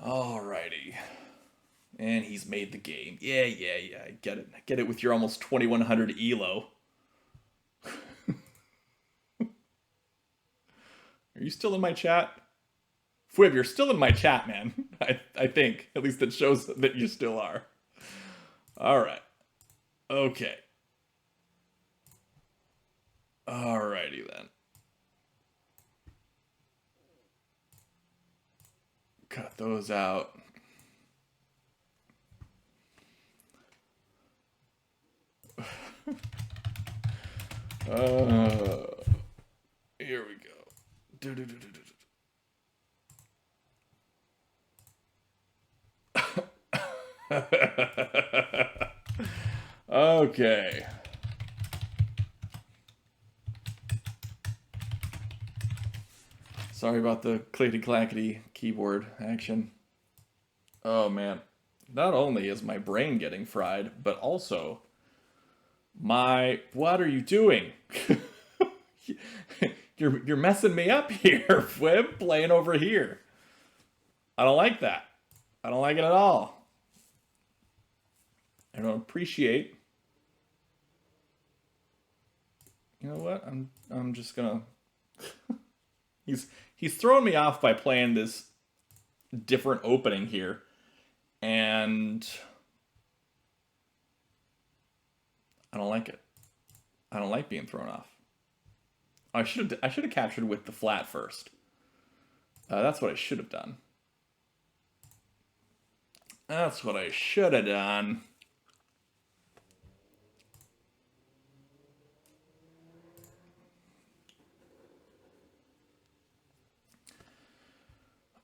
Alrighty. And he's made the game. Yeah, I get it. I get it with your almost 2100 elo. Are you still in my chat? Fwib, you're still in my chat, man. I think. At least it shows that you still are. Alright. Okay. Alrighty then. Cut those out. Here we go. Okay. Sorry about the clickety-clackety keyboard action. Oh man. Not only is my brain getting fried, but also what are you doing? You're messing me up here, Fwib, playing over here. I don't like that. I don't like it at all. I don't appreciate. You know what? I'm just gonna. He's throwing me off by playing this different opening here, and I don't like it. I don't like being thrown off. I should have captured with the flat first. That's what I should have done. That's what I should have done.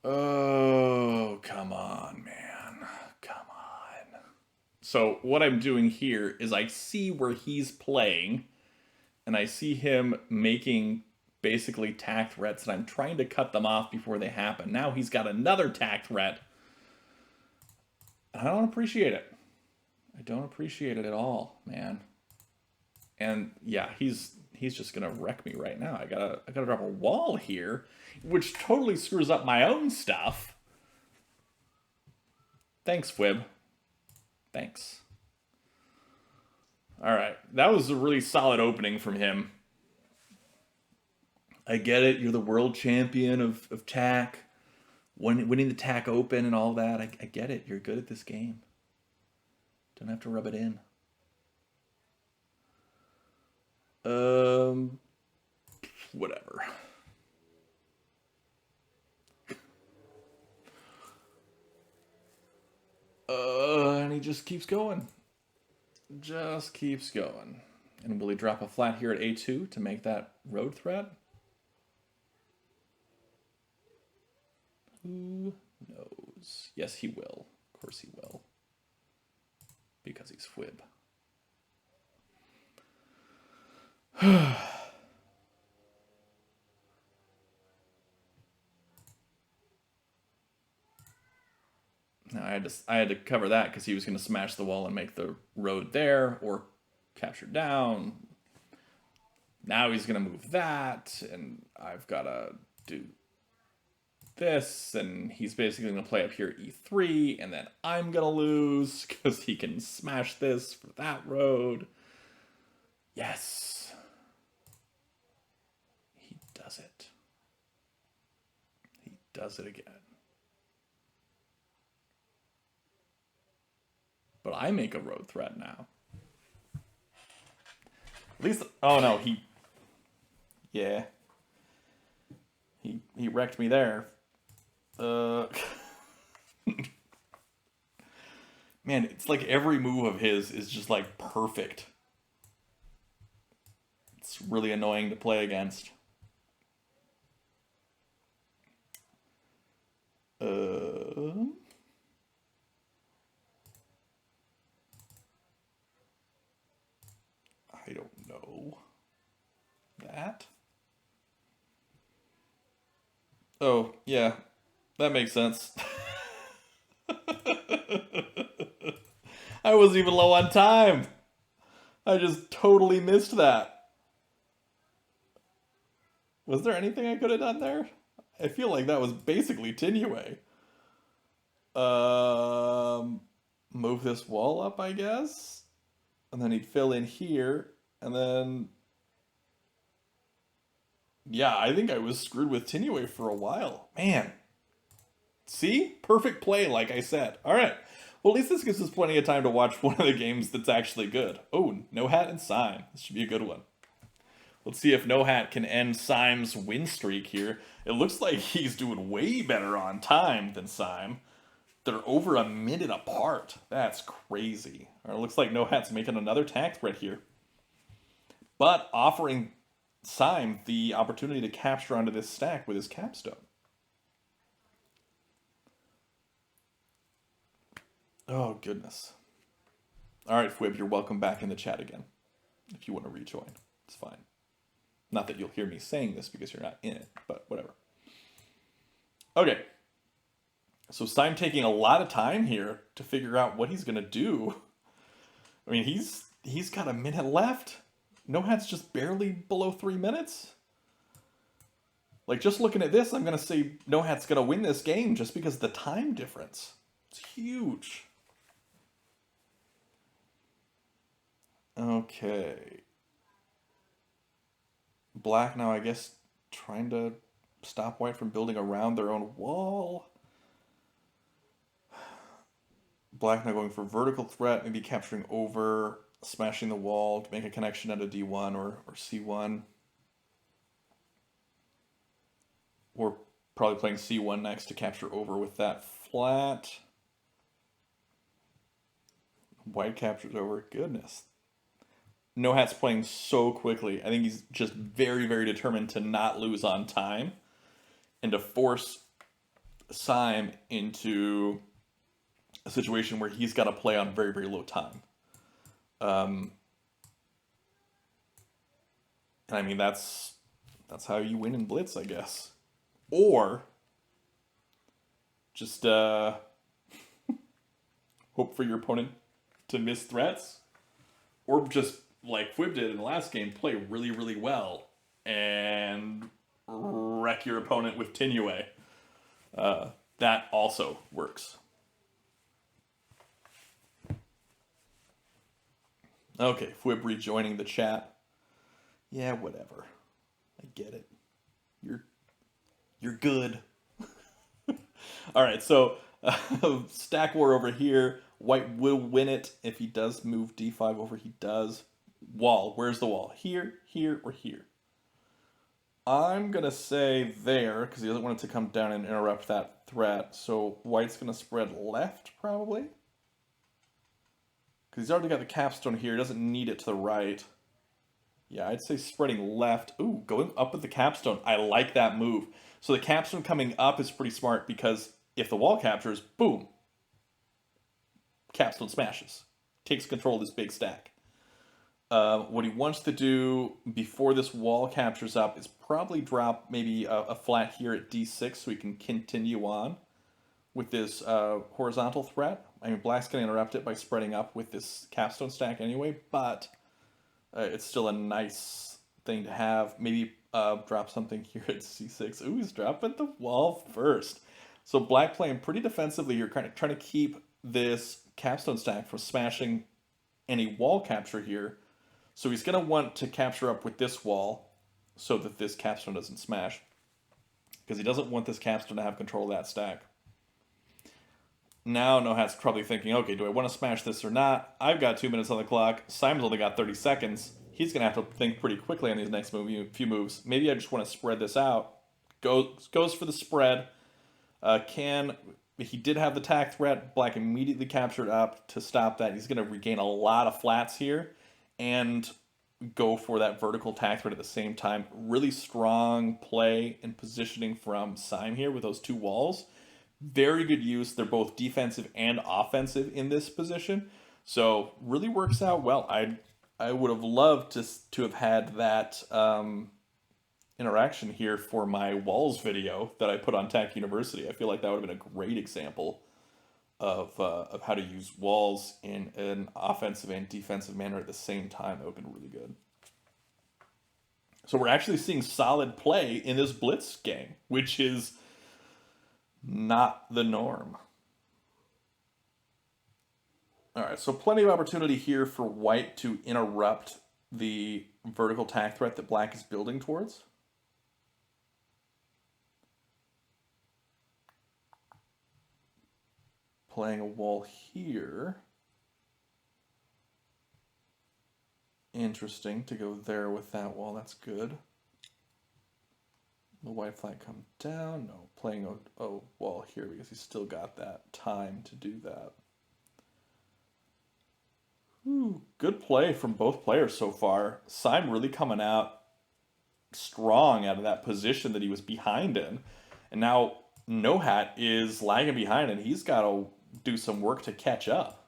Oh, come on, man. Come on. So what I'm doing here is I see where he's playing, and I see him making basically tack threats, and I'm trying to cut them off before they happen. Now he's got another tack threat. I don't appreciate it. I don't appreciate it at all, man. And yeah, he's just gonna wreck me right now. I gotta drop a wall here, which totally screws up my own stuff. Thanks, Fwib. Thanks. Alright, that was a really solid opening from him. I get it, you're the world champion of tack, winning the tack open and all that. I get it, you're good at this game. Don't have to rub it in. Whatever. And he just keeps going. Just keeps going. And will he drop a flat here at A2 to make that road threat? Who knows? Yes, he will. Of course he will. Because he's Fwib. Now I had to cover that because he was going to smash the wall and make the road there or capture down. Now he's going to move that, and I've got to do this, and he's basically going to play up here E3, and then I'm going to lose because he can smash this for that road. Yes. He does it. He does it again. But I make a road threat now. At least, oh no, yeah. He wrecked me there. Man, it's like every move of his is just like perfect. It's really annoying to play against. I don't know. That? Oh, yeah. That makes sense. I wasn't even low on time. I just totally missed that. Was there anything I could have done there? I feel like that was basically Tinue. Move this wall up, I guess? And then he'd fill in here, and then... Yeah, I think I was screwed with Tinue for a while. Man. See? Perfect play, like I said. Alright. Well, at least this gives us plenty of time to watch one of the games that's actually good. Oh, Nohat and Syme. This should be a good one. Let's see if Nohat can end Syme's win streak here. It looks like he's doing way better on time than Syme. They're over a minute apart. That's crazy. It looks like Nohat's making another tack threat here. But offering Syme the opportunity to capture onto this stack with his capstone. Oh, goodness. Alright, Fwib, you're welcome back in the chat again. If you want to rejoin, it's fine. Not that you'll hear me saying this because you're not in it, but whatever. Okay. So Syme taking a lot of time here to figure out what he's going to do. I mean, he's got a minute left. Nohat's just barely below 3 minutes. Like, just looking at this, I'm going to say Nohat's going to win this game just because of the time difference. It's huge. Okay. Black now, I guess, trying to stop white from building around their own wall. Black now going for vertical threat, maybe capturing over, smashing the wall to make a connection at a D1 or C1. Or Probably playing C1 next to capture over with that flat. White captures over. Goodness. NoHat's playing so quickly. I think he's just very, very determined to not lose on time and to force Syme into a situation where he's got to play on very, very low time. And I mean, that's how you win in Blitz, I guess. Or just hope for your opponent to miss threats, or just like fwwwwwibib did in the last game, play really, really well and wreck your opponent with Tinue. That also works. Okay, fwwwwwibib rejoining the chat. Yeah, whatever. I get it. You're good. All right, so stack war over here. White will win it if he does move d5 over. He does. Wall. Where's the wall? Here, here, or here? I'm going to say there because he doesn't want it to come down and interrupt that threat. So white's going to spread left, probably. Because he's already got the capstone here. He doesn't need it to the right. Yeah, I'd say spreading left. Ooh, going up with the capstone. I like that move. So the capstone coming up is pretty smart because if the wall captures, boom. Capstone smashes. Takes control of this big stack. What he wants to do before this wall captures up is probably drop maybe a flat here at d6 so he can continue on with this horizontal threat. I mean, black's going to interrupt it by spreading up with this capstone stack anyway, but it's still a nice thing to have. Maybe drop something here at c6. Ooh, he's dropping the wall first. So black playing pretty defensively here, kind of trying to keep this capstone stack from smashing any wall capture here. So he's going to want to capture up with this wall so that this capstone doesn't smash. Because he doesn't want this capstone to have control of that stack. Now NoHat's probably thinking, okay, do I want to smash this or not? I've got 2 minutes on the clock. Syme's only got 30 seconds. He's going to have to think pretty quickly on these next few moves. Maybe I just want to spread this out. Goes for the spread. He did have the tack threat. Black immediately captured up to stop that. He's going to regain a lot of flats here and go for that vertical tack threat at the same time. Really strong play and positioning from Syme here with those two walls. Very good use. They're both defensive and offensive in this position. So really works out well. I would have loved to have had that interaction here for my walls video that I put on Tech University. I feel like that would have been a great example of how to use walls in an offensive and defensive manner at the same time. That would have been really good. So we're actually seeing solid play in this Blitz game, which is not the norm. All right, so plenty of opportunity here for white to interrupt the vertical tack threat that black is building towards. Playing a wall here. Interesting to go there with that wall. That's good. The white flag come down. No, playing a wall here because he's still got that time to do that. Ooh, good play from both players so far. Syme really coming out strong out of that position that he was behind in. And now Nohat is lagging behind and he's got to do some work to catch up.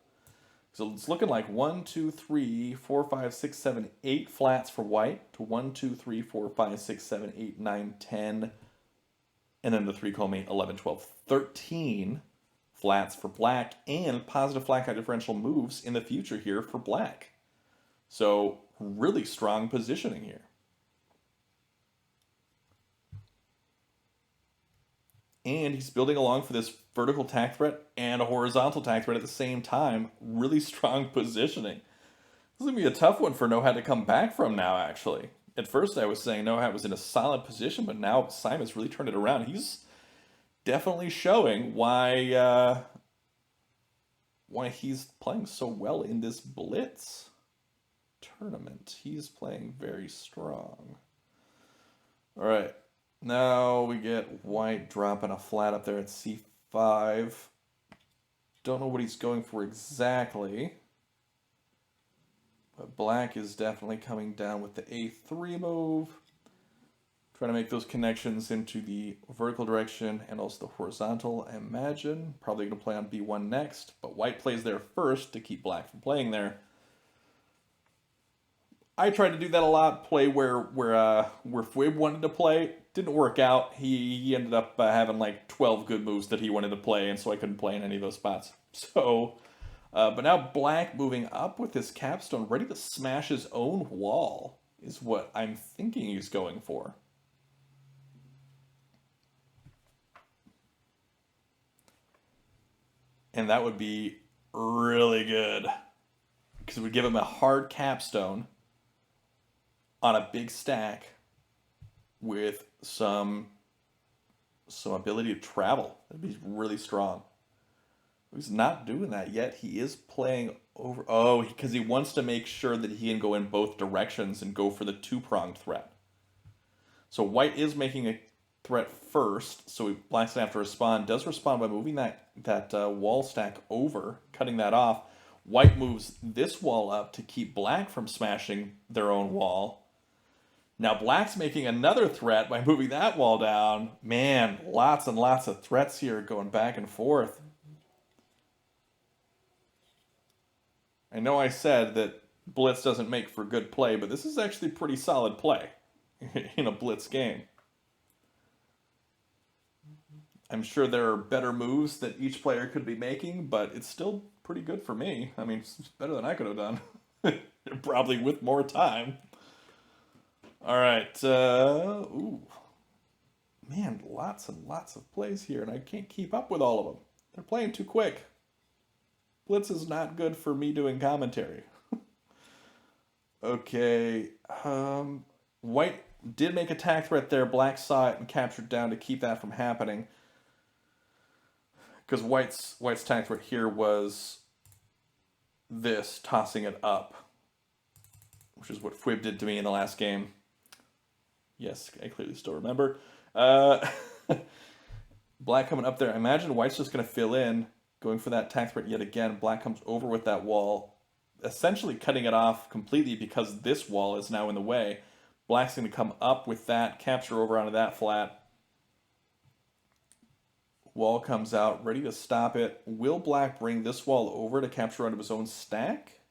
So it's looking like 1, 2, 3, 4, 5, 6, 7, 8 flats for white to 1, 2, 3, 4, 5, 6, 7, 8, 9, 10. And then the 3 call me 11, 12, 13 flats for black and positive flat height differential moves in the future here for black. So really strong positioning here. And he's building along for this vertical tack threat and a horizontal tack threat at the same time. Really strong positioning. This is going to be a tough one for Nohat to come back from now, actually. At first I was saying Nohat was in a solid position, but now Syme has really turned it around. He's definitely showing why he's playing so well in this Blitz tournament. He's playing very strong. All right. Now we get white dropping a flat up there at c5. Don't know what he's going for exactly. But black is definitely coming down with the a3 move. Trying to make those connections into the vertical direction and also the horizontal, I imagine. Probably going to play on b1 next, but white plays there first to keep black from playing there. I tried to do that a lot, play where fwwwwibib wanted to play. Didn't work out. He ended up having like 12 good moves that he wanted to play, and so I couldn't play in any of those spots. So, but now black moving up with this capstone, ready to smash his own wall, is what I'm thinking he's going for. And that would be really good, because it would give him a hard capstone on a big stack with some ability to travel. That'd be really strong. He's not doing that yet. He is playing over. Oh, because he wants to make sure that he can go in both directions and go for the two-pronged threat. So white is making a threat first, so black's gonna have to respond. Does respond by moving that wall stack over, cutting that off. White moves this wall up to keep black from smashing their own wall. Now black's making another threat by moving that wall down. Man, lots and lots of threats here going back and forth. I know I said that blitz doesn't make for good play, but this is actually pretty solid play in a blitz game. I'm sure there are better moves that each player could be making, but it's still pretty good for me. I mean, it's better than I could have done. Probably with more time. All right. Ooh. Man, lots and lots of plays here, and I can't keep up with all of them. They're playing too quick. Blitz is not good for me doing commentary. Okay. White did make a tack threat there. Black saw it and captured down to keep that from happening. Because white's tack threat here was this, tossing it up, which is what fwwwwibib did to me in the last game. Yes, I clearly still remember. Black coming up there. I imagine white's just going to fill in, going for that tack threat yet again. Black comes over with that wall, essentially cutting it off completely because this wall is now in the way. Black's going to come up with that, capture over onto that flat. Wall comes out, ready to stop it. Will black bring this wall over to capture onto his own stack?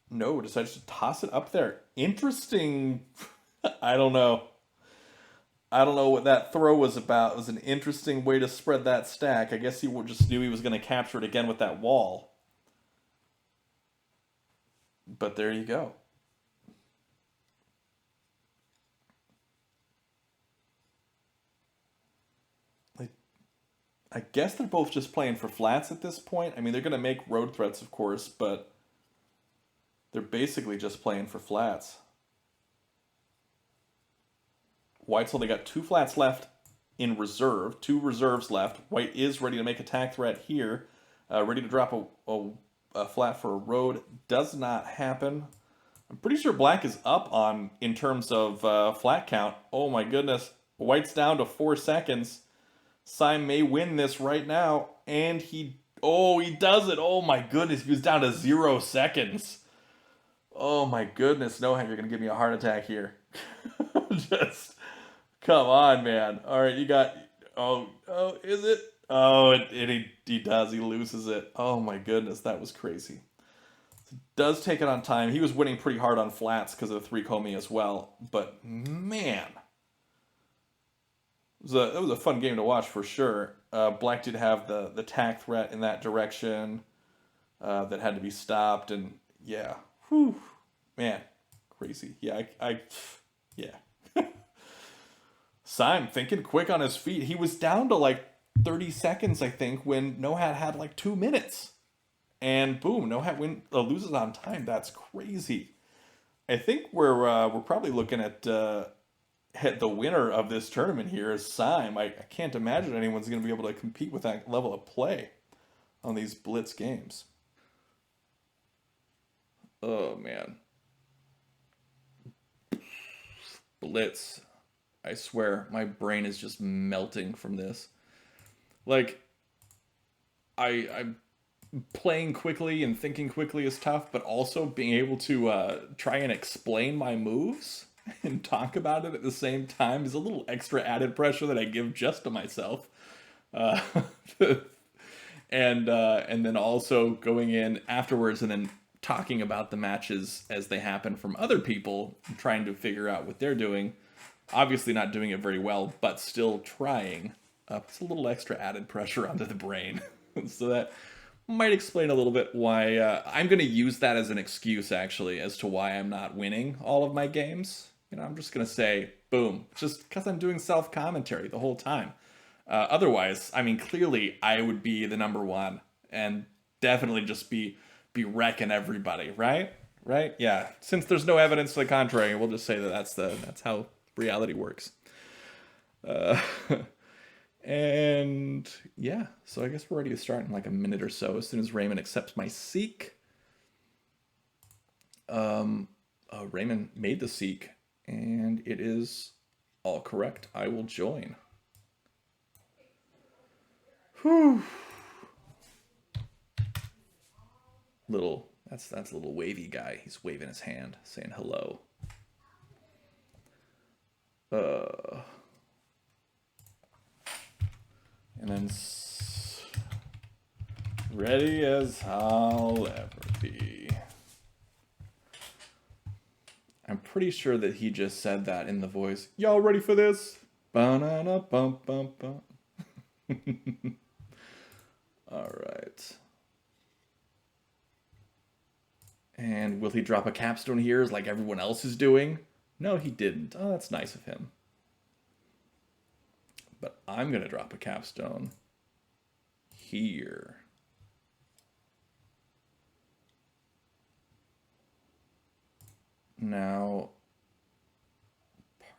No, decides to toss it up there. Interesting. I don't know. I don't know what that throw was about. It was an interesting way to spread that stack. I guess he just knew he was going to capture it again with that wall. But there you go. I guess they're both just playing for flats at this point. I mean, they're going to make road threats, of course, but they're basically just playing for flats. White's only got 2 flats left in reserve, 2 reserves left. White is ready to make a tack threat here, ready to drop a flat for a road. Does not happen. I'm pretty sure black is up on in terms of flat count. Oh my goodness. White's down to 4 seconds. Syme may win this right now, and he does it. Oh my goodness, he was down to 0 seconds. Oh my goodness, Nohat, you're gonna give me a heart attack here. Just come on, man. All right, you got. Is it? Oh, he does. He loses it. Oh my goodness, that was crazy. Does take it on time. He was winning pretty hard on flats because of the 3 Comey as well. But man. It was a fun game to watch for sure. Black did have the tack threat in that direction that had to be stopped, and yeah, whew, man, crazy. Yeah, yeah. Syme thinking quick on his feet. He was down to like 30 seconds, I think, when Nohat had like 2 minutes, and boom, Nohat loses on time. That's crazy. I think we're probably looking at. The winner of this tournament here is Syme. I can't imagine anyone's going to be able to compete with that level of play on these blitz games. Oh, man. Blitz. I swear, my brain is just melting from this. Like, I'm playing quickly and thinking quickly is tough, but also being able to try and explain my moves and talk about it at the same time is a little extra added pressure that I give just to myself. Uh, and then also going in afterwards and then talking about the matches as they happen from other people, trying to figure out what they're doing. Obviously not doing it very well, but still trying. It's a little extra added pressure onto the brain. So that might explain a little bit why I'm going to use that as an excuse, actually, as to why I'm not winning all of my games. You know, I'm just going to say, boom, just because I'm doing self-commentary the whole time. Otherwise, I mean, clearly I would be the number one and definitely just be wrecking everybody, right? Right? Yeah. Since there's no evidence to the contrary, we'll just say that that's how reality works. Uh, and yeah, so I guess we're ready to start in like a minute or so. As soon as Reimen accepts my seek. Reimen made the seek, and it is all correct. I will join. Whew. That's a little wavy guy. He's waving his hand, saying hello. And then ready as I'll ever be. I'm pretty sure that he just said that in the voice. Y'all ready for this? Ba-na-na, bum, bum, bum. All right. And will he drop a capstone here like everyone else is doing? No, he didn't. Oh, that's nice of him. But I'm going to drop a capstone here. Now,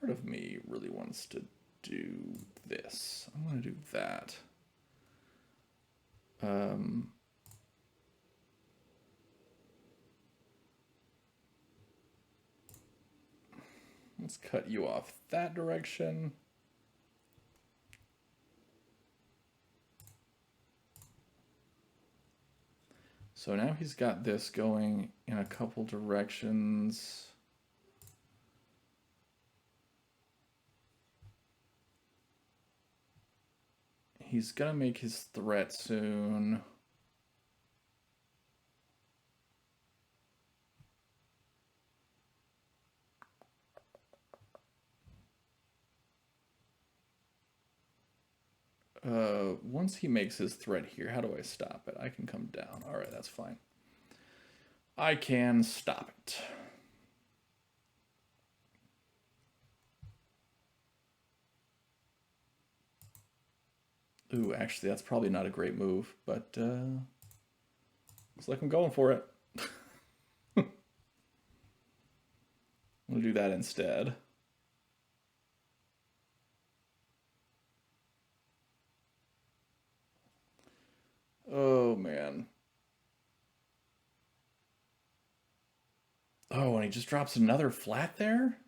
part of me really wants to do this. I'm going to do that. Let's cut you off that direction. So now he's got this going in a couple directions. He's gonna make his threat soon. Once he makes his threat here, how do I stop it? I can come down. All right, that's fine. I can stop it. Ooh, actually, that's probably not a great move, but looks like I'm going for it. I'm gonna do that instead. Oh, man. Oh, and he just drops another flat there?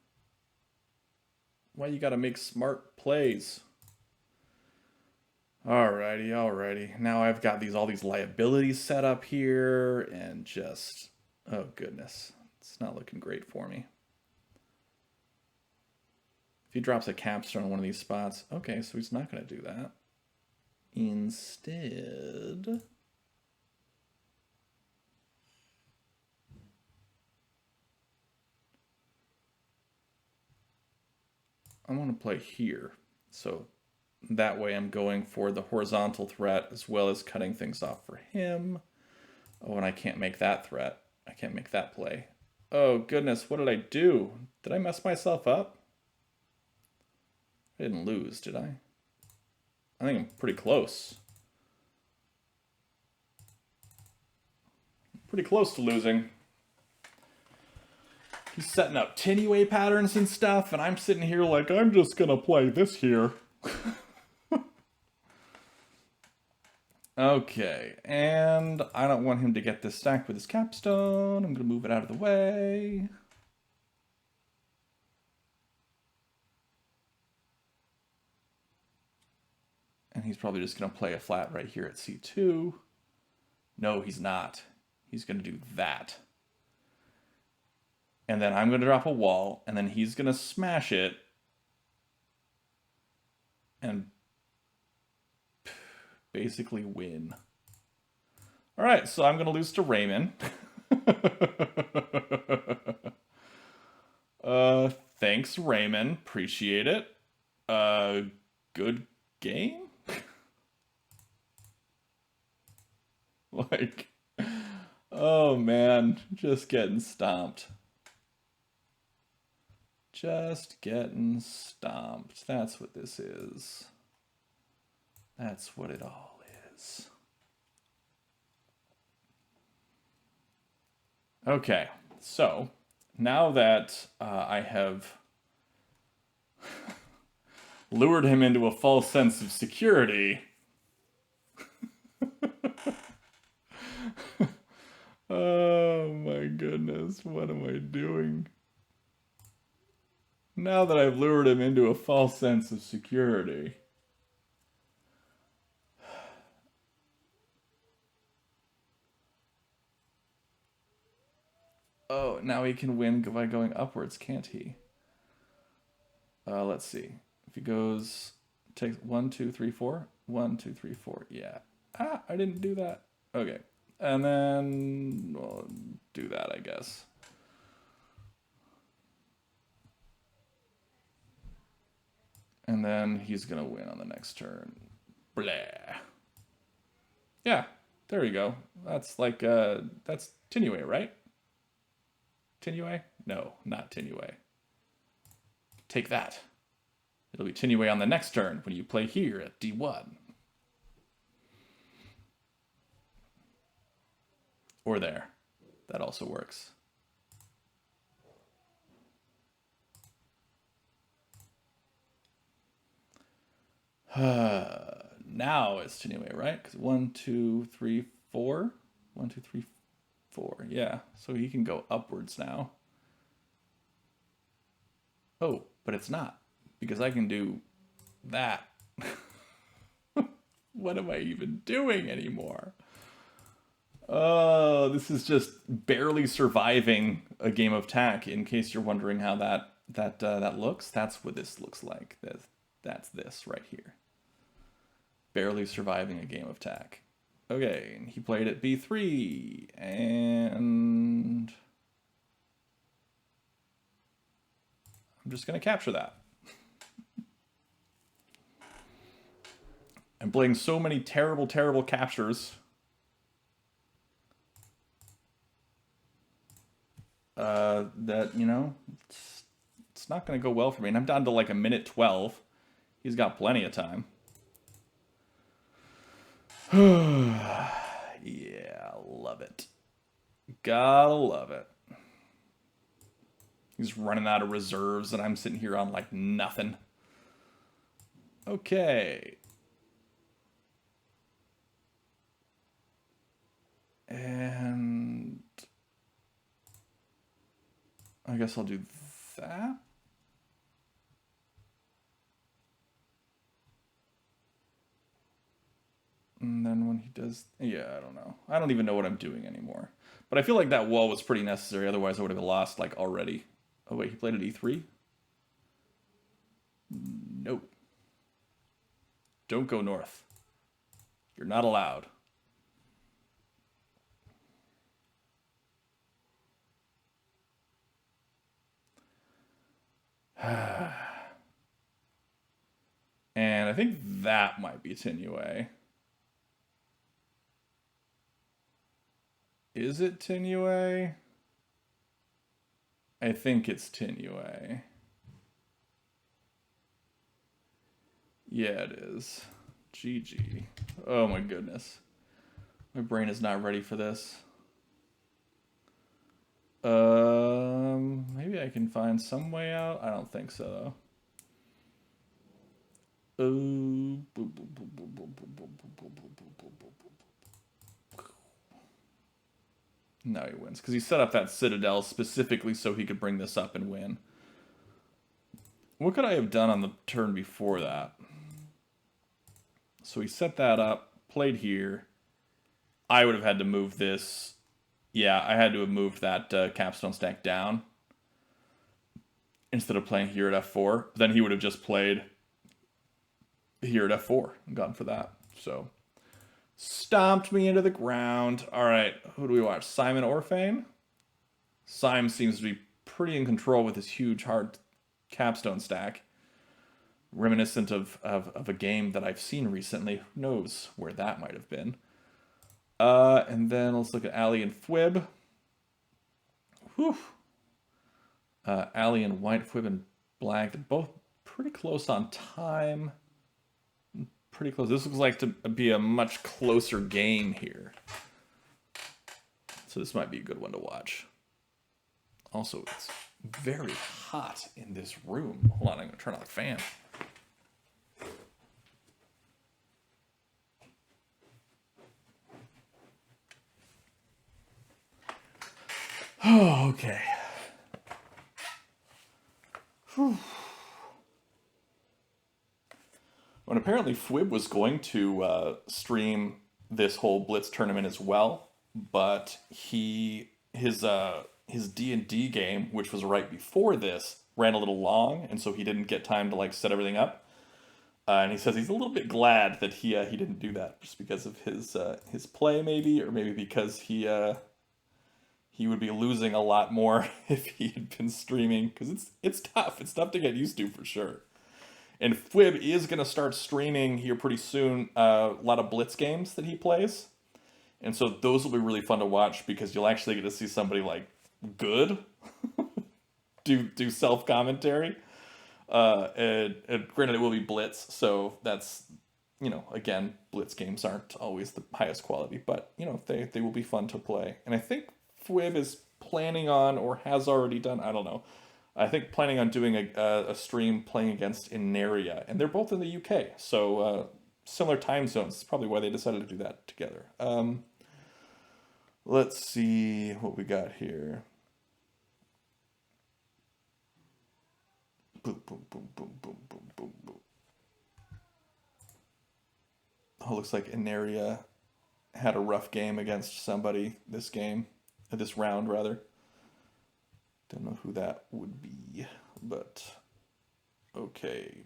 Why you gotta make smart plays? Alrighty, alrighty. Now I've got all these liabilities set up here, and just, oh goodness. It's not looking great for me. If he drops a capstone in one of these spots, okay, so he's not gonna do that. Instead, I'm going to play here. So that way I'm going for the horizontal threat as well as cutting things off for him. Oh, and I can't make that threat. I can't make that play. Oh, goodness, what did I do? Did I mess myself up? I didn't lose, did I? I think I'm pretty close. Pretty close to losing. He's setting up tenuate patterns and stuff, and I'm sitting here like, I'm just gonna play this here. Okay, and I don't want him to get this stacked with his capstone. I'm gonna move it out of the way. he's probably just going to play a flat right here at c2. No, he's not. He's going to do that. And then I'm going to drop a wall, and then he's going to smash it. And basically win. All right, so I'm going to lose to Reimen. Thanks, Reimen. Appreciate it. Good game? Like, oh man, just getting stomped. Just getting stomped. That's what this is. That's what it all is. Okay, so now that I have lured him into a false sense of security, oh my goodness, what am I doing? Now that I've lured him into a false sense of security, oh, now he can win by going upwards, can't he? Let's see. If he goes, takes 1, 2, 3, 4. 1, 2, 3, 4. Yeah. Ah, I didn't do that. Okay. And then, well, do that, I guess. And then he's going to win on the next turn. Blah. Yeah, there you go. That's like, that's Tinue, right? Tinue? No, not Tinue. Take that. It'll be Tinue on the next turn when you play here at D1. Or there. That also works. Now it's Tinue, right? Because 1, 2, 3, 4. 1, 2, 3, 4. Yeah, so he can go upwards now. Oh, but it's not, because I can do that. What am I even doing anymore? Oh, this is just barely surviving a game of Tak. In case you're wondering how that looks, that's what this looks like. That's this right here. Barely surviving a game of Tak. Okay, and he played at b3, and I'm just going to capture that. I'm playing so many terrible, terrible captures. That, you know, it's not going to go well for me. And I'm down to like a minute 12. He's got plenty of time. Yeah, love it. Gotta love it. He's running out of reserves and I'm sitting here on like nothing. Okay. And I guess I'll do that. And then when he does, yeah, I don't know. I don't even know what I'm doing anymore. But I feel like that wall was pretty necessary, otherwise I would have lost like already. Oh wait, he played at e3? Nope. Don't go north. You're not allowed. And I think that might be Tinue. Is it Tinue? I think it's Tinue. Yeah, it is. GG. Oh my goodness. My brain is not ready for this. Maybe I can find some way out. I don't think so, though. No, he wins because he set up that citadel specifically so he could bring this up and win. What could I have done on the turn before that? So he set that up, played here. I would have had to move this. Yeah, I had to have moved that capstone stack down instead of playing here at f4. Then he would have just played here at f4 and gone for that. So stomped me into the ground. All right, who do we watch? Syme and Orfane? Syme seems to be pretty in control with his huge hard capstone stack. Reminiscent of a game that I've seen recently. Who knows where that might have been. And then let's look at Ali and Fwib. Whew. Ali and white, Fwib and black. They're both pretty close on time. Pretty close. This looks like to be a much closer game here. So this might be a good one to watch. Also, it's very hot in this room. Hold on, I'm going to turn on the fan. Oh, okay. Whew. And apparently Fwib was going to stream this whole Blitz tournament as well, but his D&D game, which was right before this, ran a little long, and so he didn't get time to like set everything up. And he says he's a little bit glad that he didn't do that, just because of his play maybe, or maybe because he would be losing a lot more if he had been streaming, because it's tough. It's tough to get used to for sure. And Fwib is going to start streaming here pretty soon a lot of Blitz games that he plays. And so those will be really fun to watch, because you'll actually get to see somebody like good do self-commentary. And granted, it will be Blitz, so that's, again, Blitz games aren't always the highest quality, but, they will be fun to play. And I think Fwib is planning on, or has already done, I don't know, I think planning on doing a stream playing against Ineria, and they're both in the UK, so similar time zones. That's probably why they decided to do that together. Let's see what we got here. Boom, boom, boom, boom, boom, boom, boom, boom. Oh, looks like Ineria had a rough game against somebody this round rather. Don't know who that would be, but okay.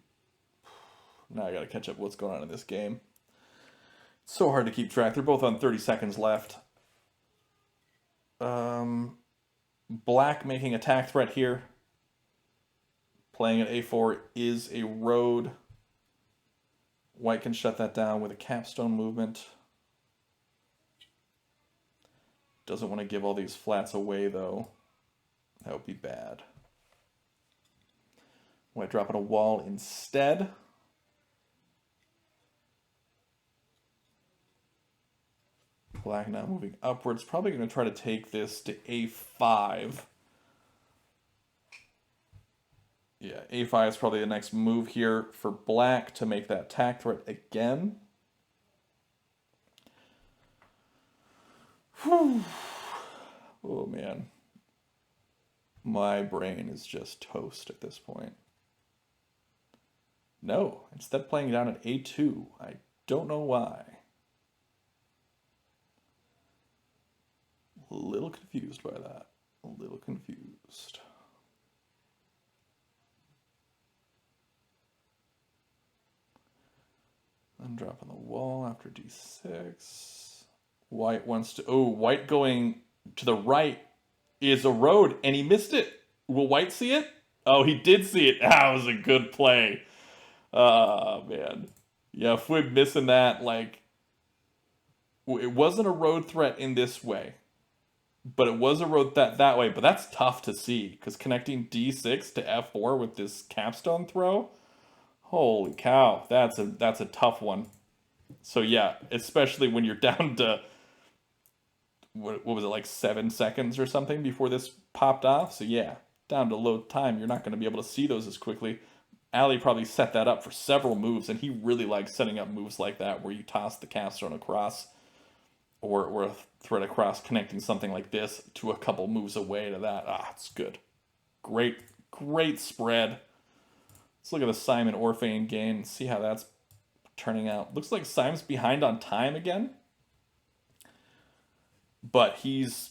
Now I gotta catch up with what's going on in this game. It's so hard to keep track. They're both on 30 seconds left. Black making attack threat here. Playing at a4 is a road. White can shut that down with a capstone movement. Doesn't want to give all these flats away though. That would be bad. White dropping a wall instead. Black now moving upwards. Probably going to try to take this to a5. Yeah, a5 is probably the next move here for black to make that attack threat again. Whew. Oh, man. My brain is just toast at this point. No, instead playing down at a2. I don't know why. A little confused by that. A little confused. Then dropping the wall after d6. White wants to... Oh, white going to the right is a road, and he missed it. Will white see it? Oh, he did see it. That was a good play. Oh, man. Yeah, Fwib missing that, like... It wasn't a road threat in this way, but it was a road that way. But that's tough to see, because connecting d6 to f4 with this capstone throw... Holy cow, that's a tough one. So yeah, especially when you're down to... What was it, like 7 seconds or something before this popped off? So yeah, down to low time, you're not going to be able to see those as quickly. Ali probably set that up for several moves, and he really likes setting up moves like that where you toss the capstone across or a thread across, connecting something like this to a couple moves away to that. Ah, it's good. Great spread. Let's look at the Syme and Orfane game and see how that's turning out. Looks like Syme's behind on time again. But he's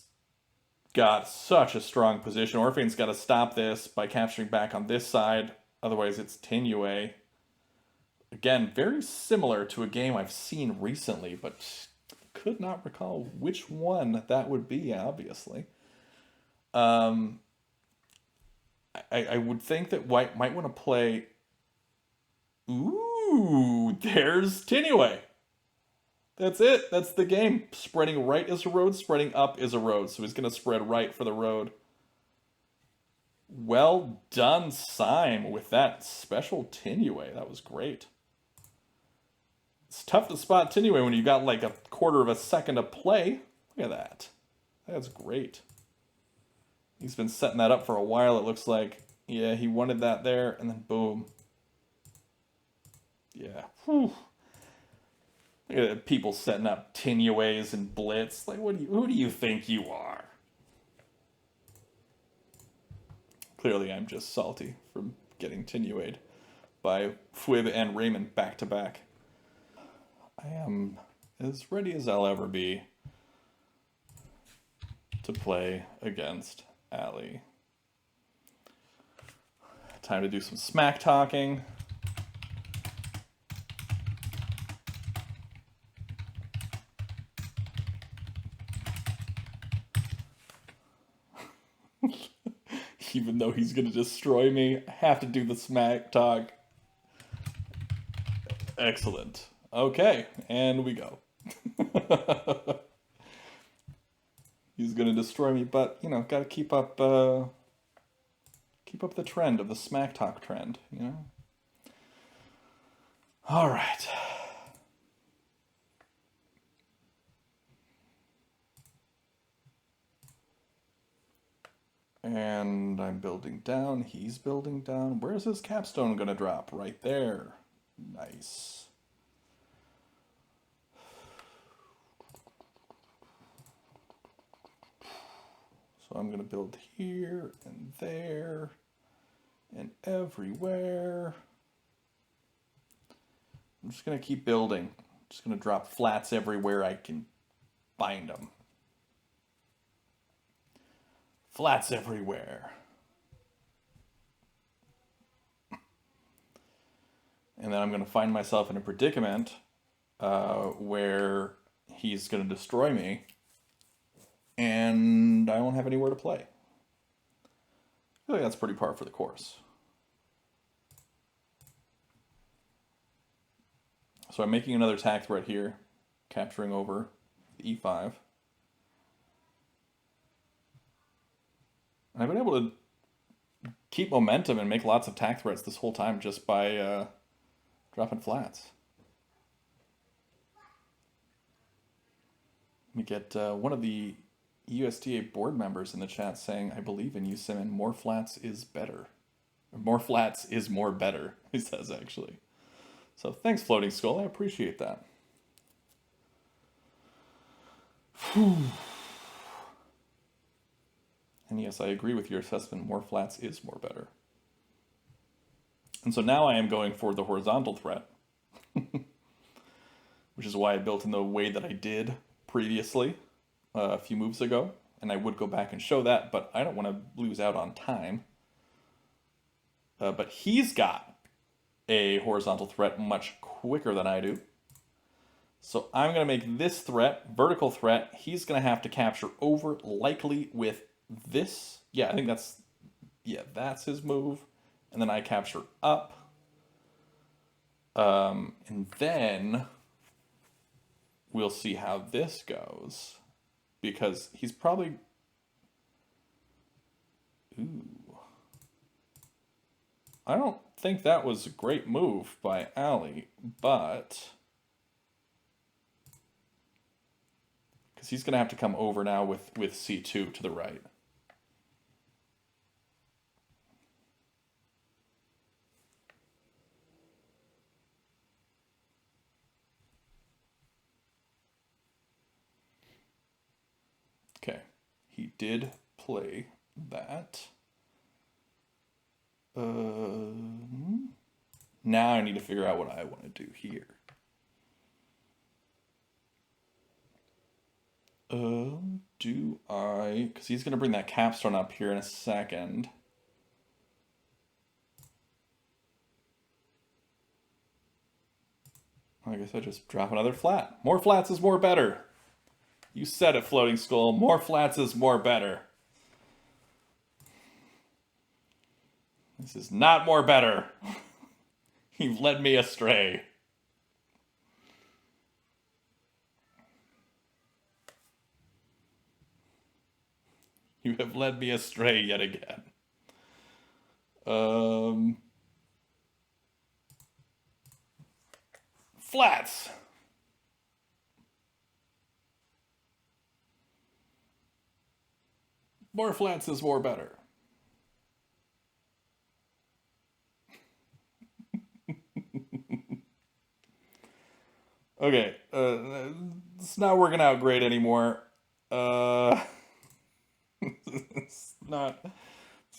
got such a strong position. Orfane's got to stop this by capturing back on this side. Otherwise, it's Tinue. Again, very similar to a game I've seen recently, but could not recall which one that would be, obviously. I would think that White might want to play... Ooh, there's Tinue. That's it. That's the game. Spreading right is a road, spreading up is a road. So he's going to spread right for the road. Well done, Syme, with that special Tinue. That was great. It's tough to spot Tinue when you've got like a quarter of a second to play. Look at that. That's great. He's been setting that up for a while, it looks like. Yeah, he wanted that there, and then boom. Yeah. Whew. Look at people setting up Tinues and Blitz. Like, who do you think you are? Clearly, I'm just salty from getting Tinued by fwwwwibib and Reimen back to back. I am as ready as I'll ever be to play against Ali. Time to do some smack talking. Even though he's going to destroy me, I have to do the smack talk. Excellent. Okay, and we go. He's going to destroy me, but, you know, got to keep up the trend of the smack talk trend, you know? All right. And I'm building down, he's building down. Where's his capstone gonna drop? Right there. Nice. So I'm gonna build here and there and everywhere. I'm just gonna keep building. Just gonna drop flats everywhere I can find them. Flats everywhere. And then I'm going to find myself in a predicament where he's going to destroy me and I won't have anywhere to play. I feel like that's pretty par for the course. So I'm making another attack threat here, capturing over the e5. And I've been able to keep momentum and make lots of attack threats this whole time just by dropping flats. We get one of the USDA board members in the chat saying, I believe in you, Simmon. More flats is better. Or more flats is more better, he says, actually. So thanks, Floating Skull. I appreciate that. Whew. And yes, I agree with your assessment. More flats is more better. And so now I am going for the horizontal threat, which is why I built in the way that I did previously a few moves ago. And I would go back and show that, but I don't want to lose out on time. But he's got a horizontal threat much quicker than I do. So I'm going to make this threat, vertical threat, he's going to have to capture over, likely with this. Yeah, I think that's his move. And then I capture up. And then we'll see how this goes. Because he's probably... Ooh. I don't think that was a great move by Ali, but... Because he's going to have to come over now with C2 to the right. Okay, he did play that. Now I need to figure out what I want to do here. do I... Because he's going to bring that capstone up here in a second. I guess I just drop another flat. More flats is more better. You said it, Floating Skull. More flats is more better. This is not more better. You've led me astray. You have led me astray yet again. Flats. More flats is more better. Okay, it's not working out great anymore. It's not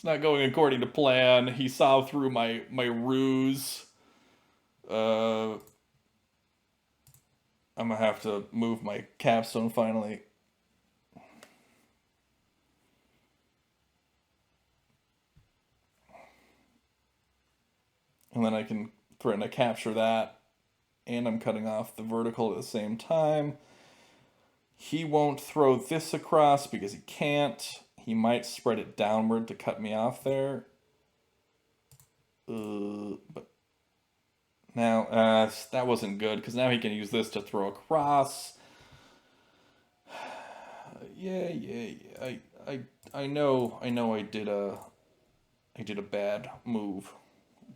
going according to plan. He saw through my ruse. I'm gonna have to move my capstone finally. And then I can threaten to capture that. And I'm cutting off the vertical at the same time. He won't throw this across because he can't. He might spread it downward to cut me off there. But now, that wasn't good, because now he can use this to throw across. Yeah. I know I did a bad move,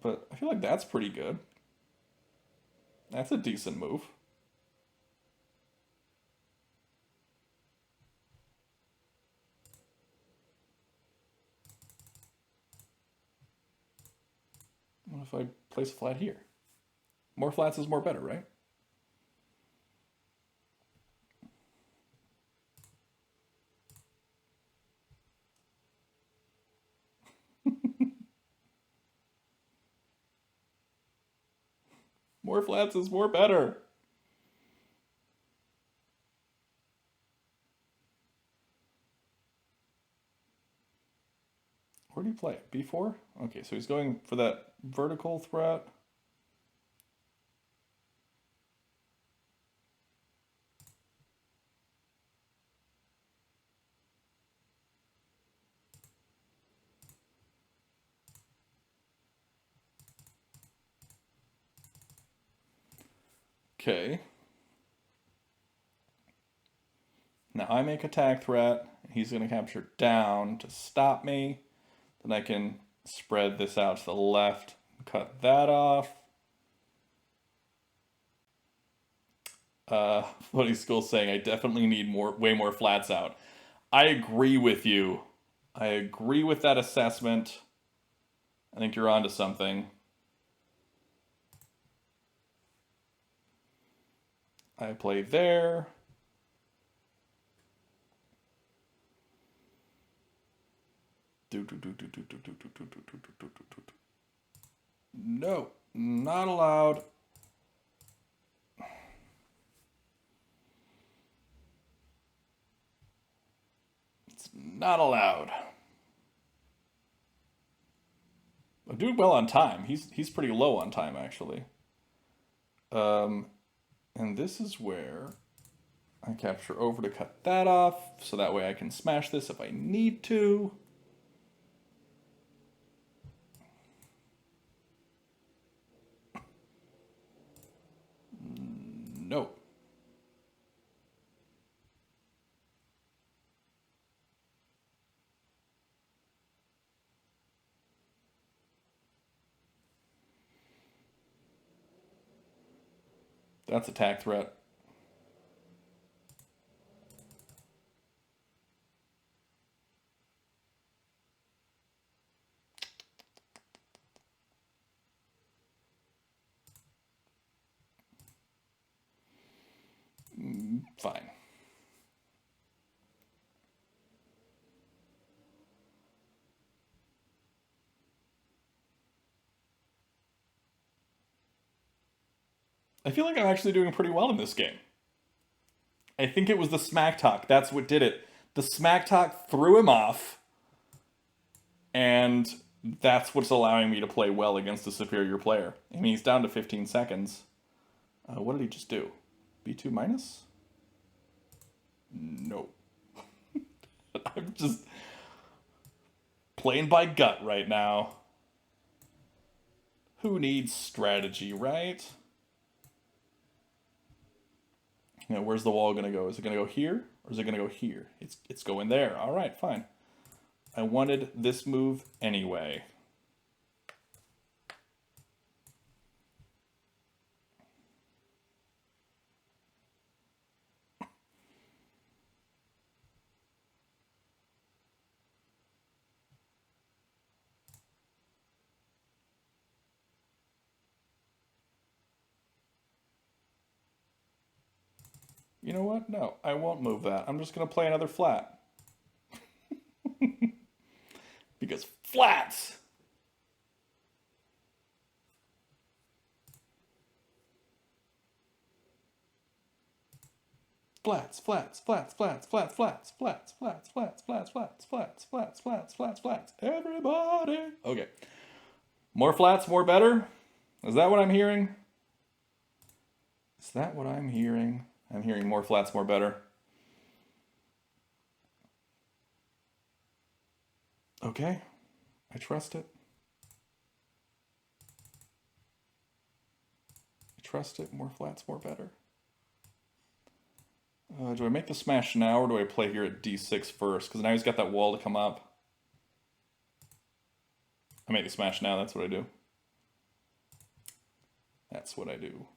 but I feel like that's pretty good. That's a decent move. What if I place a flat here? More flats is more better, right? More flats is more better. Where do you play? B4? Okay, so he's going for that vertical threat. Okay. Now I make attack threat. He's going to capture down to stop me. Then I can spread this out to the left, cut that off. Floating Skull's saying I definitely need way more flats out. I agree with you. I agree with that assessment. I think you're onto something. I play there. No, not allowed. It's not allowed. I'm doing well on time. He's pretty low on time, actually. And this is where I capture over to cut that off, so that way I can smash this if I need to. No. That's attack threat. Fine. I feel like I'm actually doing pretty well in this game. I think it was the smack talk. That's what did it. The smack talk threw him off, and that's what's allowing me to play well against a superior player. I mean, he's down to 15 seconds. What did he just do? B2 minus? No. I'm just playing by gut right now. Who needs strategy, right? Now, where's the wall going to go? Is it going to go here, or is it going to go here? It's going there. All right, fine. I wanted this move anyway. You know what? No, I won't move that. I'm just going to play another flat. Because flats! Flats, flats, flats, flats, flats, flats, flats, flats, flats, flats, flats, flats, flats, flats, flats, flats. Everybody! Okay. More flats, more better? Is that what I'm hearing? Is that what I'm hearing? I'm hearing more flats, more better. Okay. I trust it. I trust it. More flats, more better. Do I make the smash now, or do I play here at d6 first? Because now he's got that wall to come up. I make the smash now, that's what I do. That's what I do.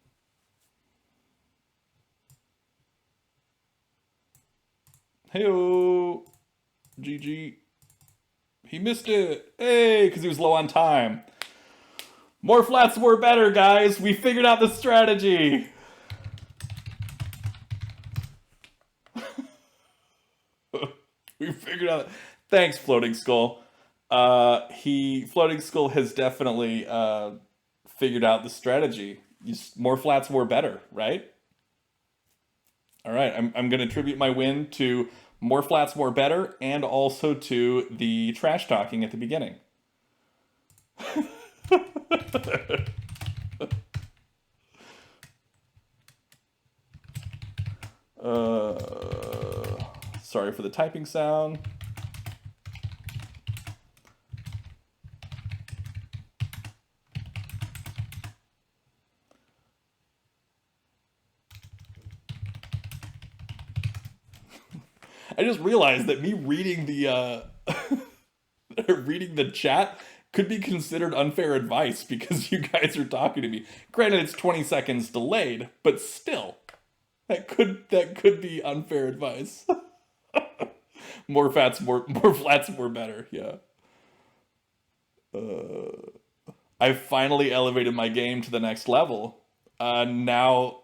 Hey-oh! GG. He missed it! Hey! Because he was low on time. More flats, more better, guys! We figured out the strategy! We figured out... Thanks, Floating Skull. Floating Skull has definitely figured out the strategy. More flats, more better, right? All right, I'm going to attribute my win to more flats, more better, and also to the trash talking at the beginning. Sorry for the typing sound. I just realized that me reading the reading the chat could be considered unfair advice because you guys are talking to me. Granted, it's 20 seconds delayed, but still, that could be unfair advice. More flats, more better. Yeah. I finally elevated my game to the next level. Now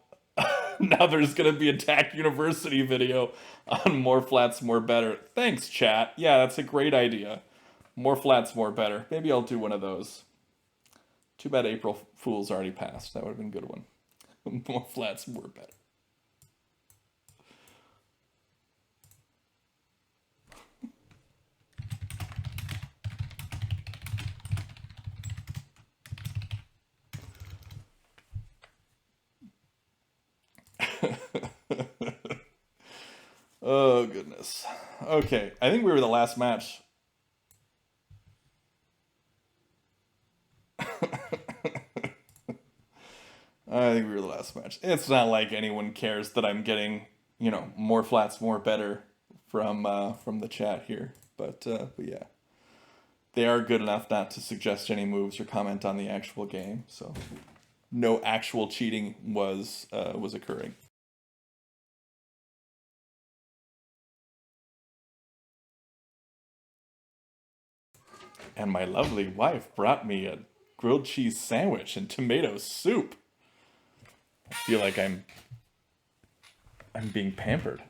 there's gonna be a TAC University video on more flats, more better. Thanks, chat. Yeah, that's a great idea. More flats, more better. Maybe I'll do one of those. Too bad April Fool's already passed. That would have been a good one. More flats, more better. Oh, goodness. Okay, I think we were the last match. I think we were the last match. It's not like anyone cares that I'm getting, you know, more flats, more better from the chat here. But yeah. They are good enough not to suggest any moves or comment on the actual game, so no actual cheating was occurring. And my lovely wife brought me a grilled cheese sandwich and tomato soup. I feel like I'm being pampered.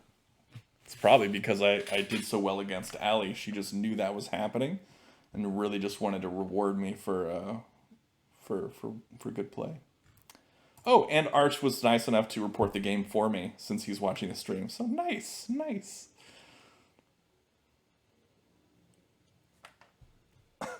It's probably because I did so well against Allie. She just knew that was happening and really just wanted to reward me for good play. Oh, and Arch was nice enough to report the game for me since he's watching the stream. So nice, nice.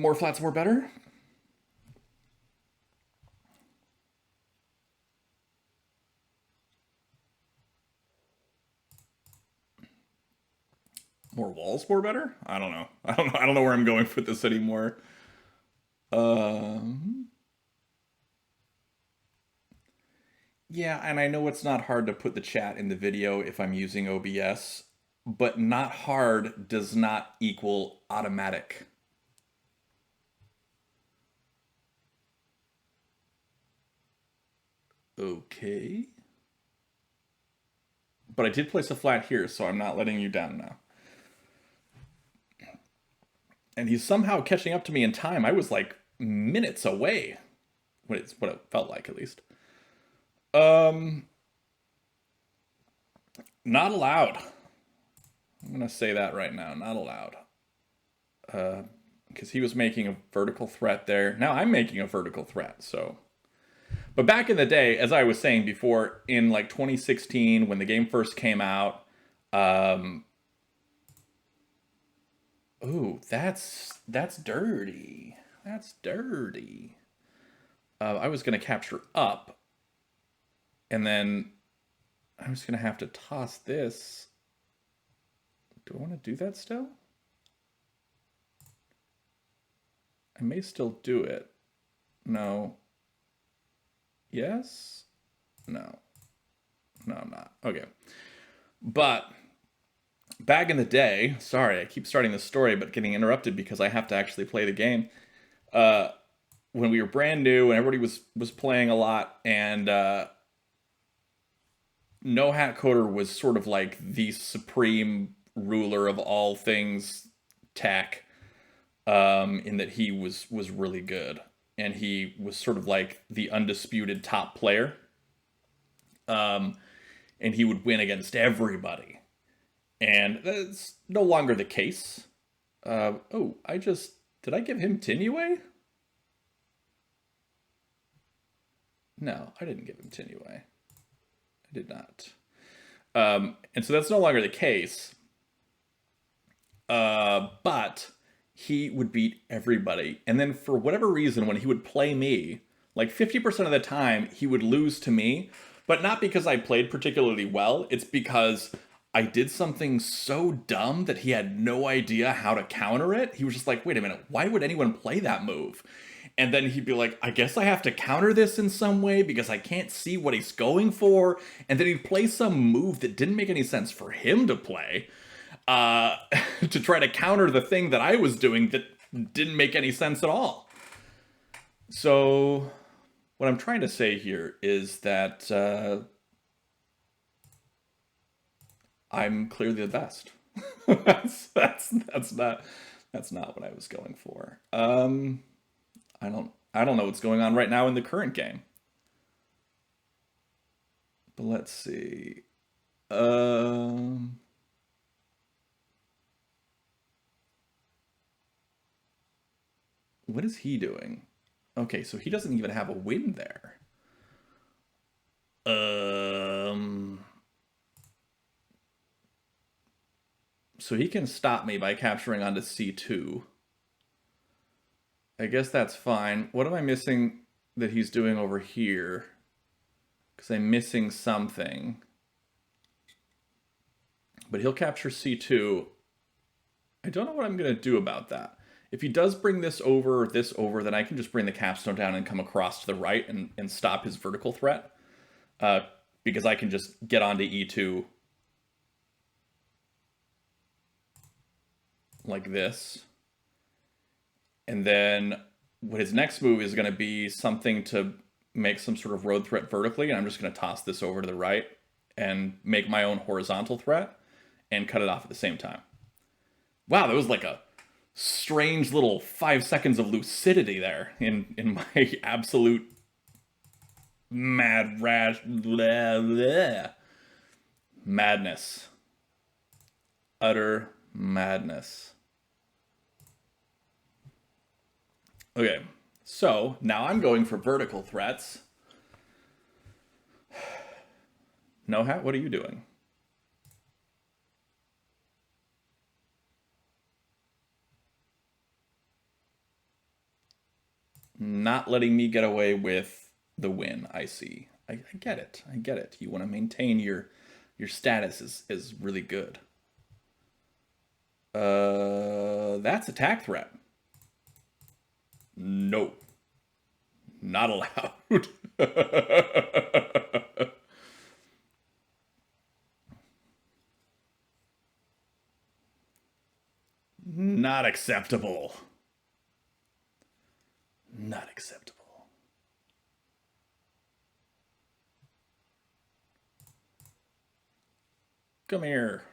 More flats, more better? More walls, more better? I don't know. I don't know where I'm going with this anymore. Um, yeah, and I know it's not hard to put the chat in the video if I'm using OBS, but not hard does not equal automatic. Okay. But I did place a flat here, so I'm not letting you down now. And he's somehow catching up to me in time. I was like minutes away. What it felt like, at least. Not allowed. I'm gonna say that right now. Not allowed. Because he was making a vertical threat there. Now I'm making a vertical threat, so. But back in the day, as I was saying before, in like 2016, when the game first came out, ooh, that's dirty. That's dirty. I was gonna capture up, and then I was gonna have to toss this. Do I want to do that still? I may still do it. No. Yes? No. No, I'm not. Okay. But back in the day, sorry, I keep starting this story, but getting interrupted because I have to actually play the game. When we were brand new and everybody was playing a lot, and NohatCoder was sort of like the supreme ruler of all things tech, in that he was really good, and he was sort of like the undisputed top player, and he would win against everybody. And that's no longer the case. Oh, did I give him Tinue? No, I didn't give him Tinue. I did not. And so that's no longer the case. But he would beat everybody. And then for whatever reason, when he would play me, like 50% of the time, he would lose to me. But not because I played particularly well. It's because I did something so dumb that he had no idea how to counter it. He was just like, wait a minute, why would anyone play that move? And then he'd be like, I guess I have to counter this in some way because I can't see what he's going for. And then he'd play some move that didn't make any sense for him to play, to try to counter the thing that I was doing that didn't make any sense at all. So what I'm trying to say here is that I'm clearly the best. that's not what I was going for. I don't know what's going on right now in the current game. But let's see. What is he doing? Okay, so he doesn't even have a win there. So he can stop me by capturing onto C2. I guess that's fine. What am I missing that he's doing over here? Because I'm missing something. But he'll capture C2. I don't know what I'm going to do about that. If he does bring this over, then I can just bring the capstone down and come across to the right and stop his vertical threat. Because I can just get onto E2 like this. And then what his next move is going to be something to make some sort of road threat vertically. And I'm just going to toss this over to the right and make my own horizontal threat and cut it off at the same time. Wow, that was like a strange little 5 seconds of lucidity there in my absolute madness. Utter madness. Okay, so now I'm going for vertical threats. Nohat, what are you doing? not letting me get away with the win, I see. I get it. I get it. You want to maintain your status is really good. That's attack threat. No. Not allowed. Not acceptable. Not acceptable. Come here.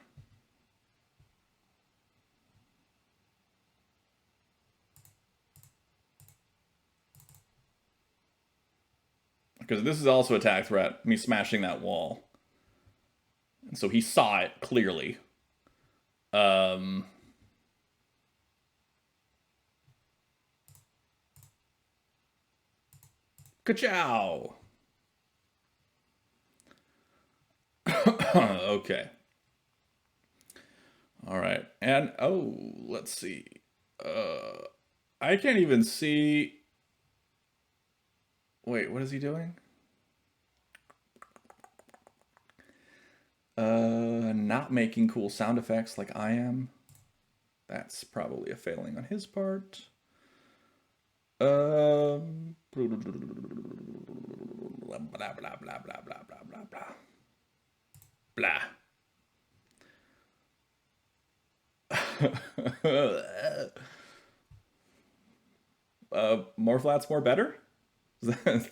Because this is also attack threat, me smashing that wall. And so he saw it clearly. Ka-chow! Okay. Alright, and, oh, let's see. I can't even see... Wait, what is he doing? Not making cool sound effects like I am. That's probably a failing on his part. Blah, blah, blah, blah, blah, blah, blah, blah, blah. Blah. More flats, more better? Do I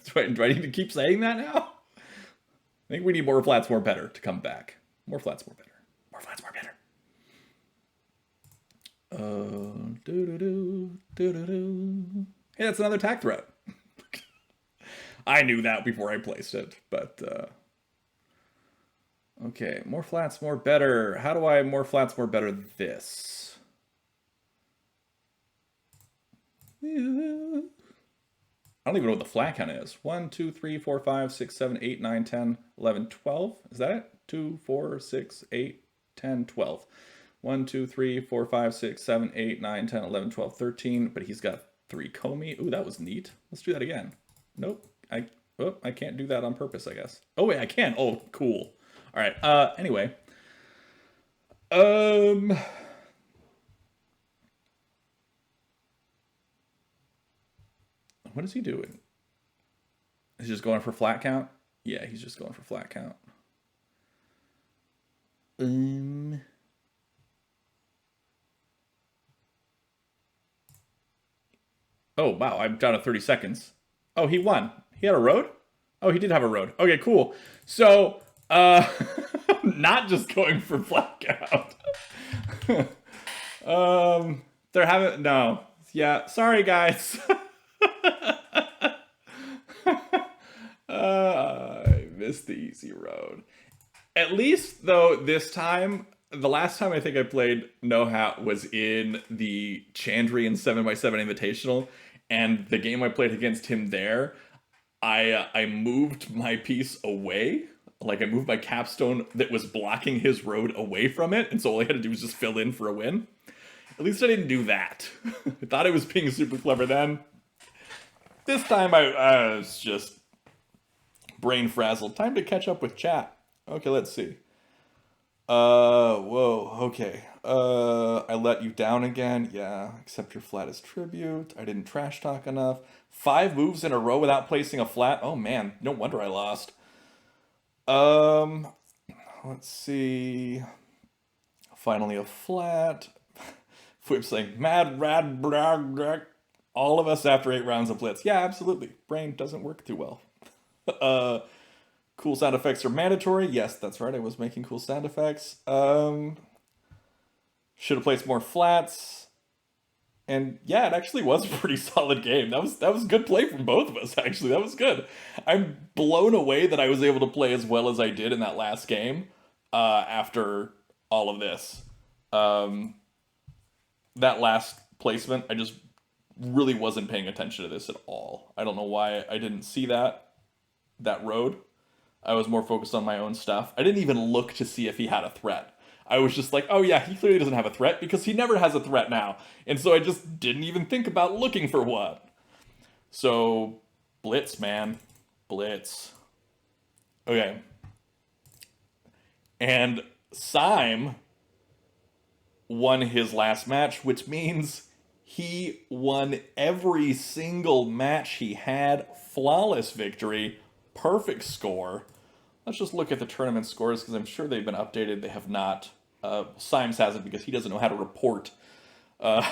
need to keep saying that now? I think we need more flats, more better to come back. More flats, more better. More flats, more better. Hey, that's another attack threat. I knew that before I placed it, but okay, more flats, more better. How do I more flats, more better this? I don't even know what the flat count is. 1, 2, 3, 4, 5, 6, 7, 8, 9, 10, 11, 12. Is that it? 2, 4, 6, 8, 10, 12. 1, 2, 3, 4, 5, 6, 7, 8, 9, 10, 11, 12, 13. But he's got 3 Comey. Ooh, that was neat. Let's do that again. Nope. I can't do that on purpose, I guess. Oh, wait, I can. Oh, cool. All right. Anyway. What is he doing? He's just going for flat count? Yeah, he's just going for flat count. Oh, wow, I'm down to 30 seconds. Oh, he won. He had a road? Oh, he did have a road. Okay, cool. So, not just going for flat count. They're having, no. Yeah, sorry, guys. I missed the easy road. At least, though, this time, the last time I think I played Nohat was in the Chandrian 7x7 Invitational, and the game I played against him there, I moved my piece away. Like, I moved my capstone that was blocking his road away from it, and so all I had to do was just fill in for a win. At least I didn't do that. I thought I was being super clever then. This time I was just brain frazzled. Time to catch up with chat. Okay, let's see. Whoa, okay. I let you down again. Yeah, accept your flat as tribute. I didn't trash talk enough. 5 moves in a row without placing a flat. Oh man, no wonder I lost. Let's see. Finally a flat. Fwip saying, mad, rad, brag, brag. All of us after 8 rounds of Blitz. Yeah, absolutely. Brain doesn't work too well. Cool sound effects are mandatory. Yes, that's right. I was making cool sound effects. Should have placed more flats. And yeah, it actually was a pretty solid game. That was good play from both of us, actually. That was good. I'm blown away that I was able to play as well as I did in that last game after all of this. That last placement, I just really wasn't paying attention to this at all. I don't know why I didn't see that road. I was more focused on my own stuff. I didn't even look to see if he had a threat. I was just like, oh yeah, he clearly doesn't have a threat because he never has a threat now. And so I just didn't even think about looking for one. So, Blitz, man. Blitz. Okay. And Syme won his last match, which means he won every single match he had. Flawless victory. Perfect score. Let's just look at the tournament scores because I'm sure they've been updated. They have not. Symes hasn't because he doesn't know how to report. Uh,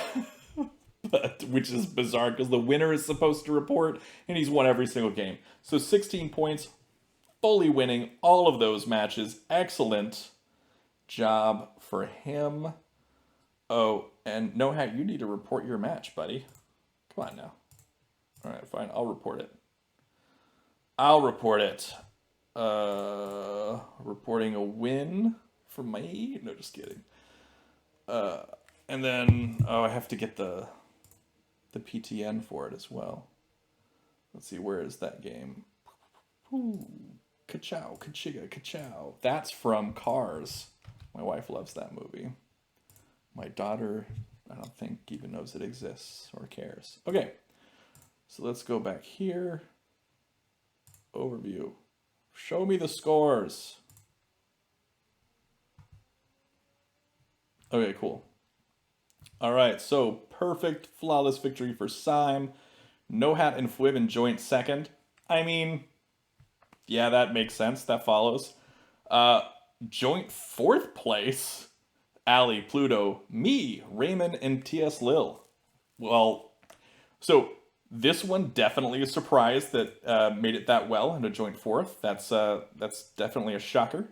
but, which is bizarre because the winner is supposed to report and he's won every single game. So 16 points, fully winning all of those matches. Excellent job for him. Oh, and Nohat, you need to report your match, buddy. Come on now. All right, fine. I'll report it. I'll report it. Reporting a win for me. No, just kidding. And then I have to get the PTN for it as well. Let's see, where is that game? Ooh, ka-chow, ka-chiga, ka-chow. That's from Cars. My wife loves that movie. My daughter, I don't think even knows it exists or cares. Okay, so let's go back here. Overview. Show me the scores. Okay, cool. All right, so perfect, flawless victory for Syme. Nohat and fwwwwibib in joint second. I mean, yeah, that makes sense. That follows. Joint fourth place. Ali, Pluto, me, Reimen, and tslil. Well, so this one definitely a surprise that made it that well in a joint fourth. That's definitely a shocker.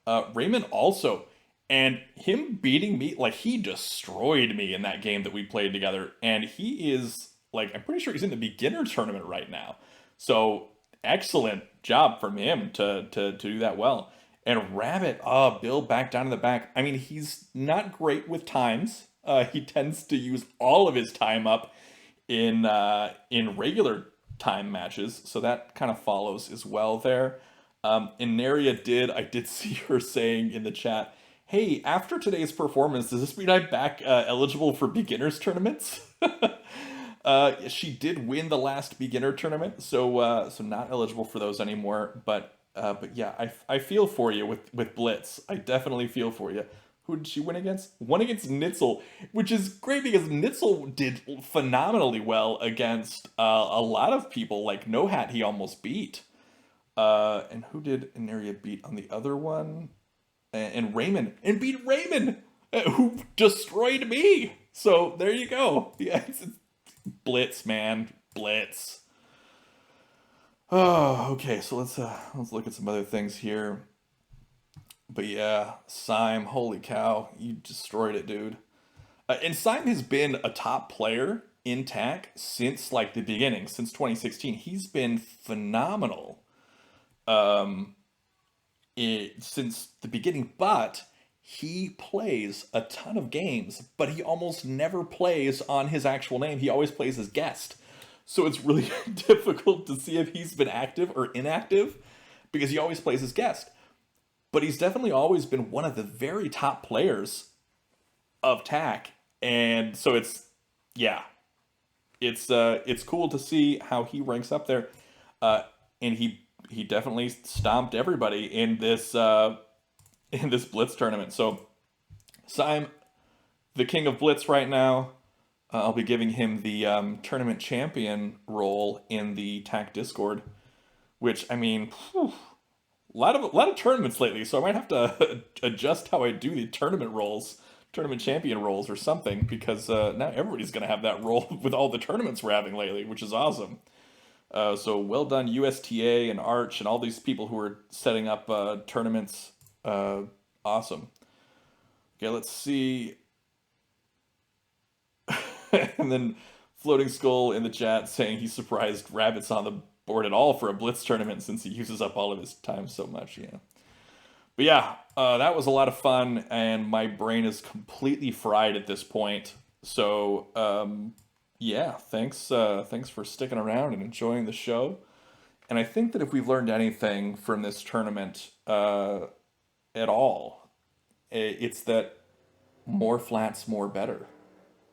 Reimen also, and him beating me, like he destroyed me in that game that we played together, and he is like I'm pretty sure he's in the beginner tournament right now. So excellent job from him to do that well. And Rabbit, Bill back down in the back. I mean, he's not great with times. He tends to use all of his time up in regular time matches, so that kind of follows as well there. Ineria I did see her saying in the chat, "Hey, after today's performance, does this mean I'm back eligible for beginners tournaments?" She did win the last beginner tournament, so not eligible for those anymore. But yeah, I feel for you with Blitz. I definitely feel for you. Who did she win against? Won against Nitzel, which is great because Nitzel did phenomenally well against a lot of people. Like Nohat, he almost beat. And who did Ineria beat on the other one? And Reimen, and beat Reimen, who destroyed me. So there you go. Yeah, it's Blitz, man, Blitz. Oh, okay. So let's look at some other things here. But yeah, Syme, holy cow, you destroyed it, dude. And Syme has been a top player in TAC since like the beginning, since 2016. He's been phenomenal since the beginning, but he plays a ton of games, but he almost never plays on his actual name. He always plays as guest. So it's really difficult to see if he's been active or inactive because he always plays as guest. But he's definitely always been one of the very top players of TAC. And so yeah, it's cool to see how he ranks up there. And he definitely stomped everybody in this Blitz tournament. So Syme, the king of Blitz right now. I'll be giving him the tournament champion role in the TAC Discord, which I mean, whew, a lot of tournaments lately. So I might have to adjust how I do the tournament roles, tournament champion roles, or something, because now everybody's gonna have that role with all the tournaments we're having lately, which is awesome. So well done, USTA and Arch and all these people who are setting up tournaments. Awesome. Okay, let's see. And then Floating Skull in the chat saying he's surprised Rabbit's on the board at all for a Blitz tournament since he uses up all of his time so much. Yeah. But yeah, that was a lot of fun, and my brain is completely fried at this point. So yeah, thanks for sticking around and enjoying the show. And I think that if we've learned anything from this tournament at all, it's that more flats, more better,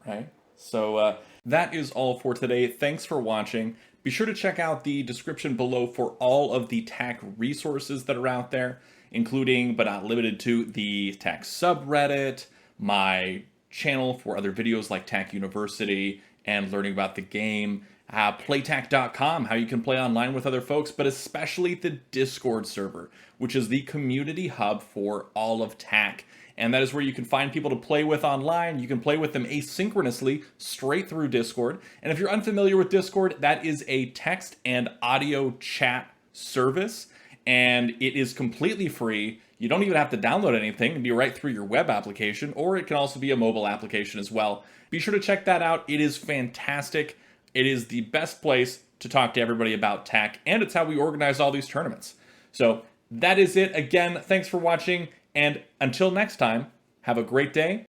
right? So that is all for today. Thanks for watching. Be sure to check out the description below for all of the TAC resources that are out there, including but not limited to the TAC subreddit, my channel for other videos like TAC University and learning about the game, playtac.com, how you can play online with other folks, but especially the Discord server, which is the community hub for all of TAC. And that is where you can find people to play with online. You can play with them asynchronously straight through Discord. And if you're unfamiliar with Discord, that is a text and audio chat service, and it is completely free. You don't even have to download anything. It'll be right through your web application, or it can also be a mobile application as well. Be sure to check that out. It is fantastic. It is the best place to talk to everybody about TAC, and it's how we organize all these tournaments. So that is it. Again, thanks for watching, and until next time, have a great day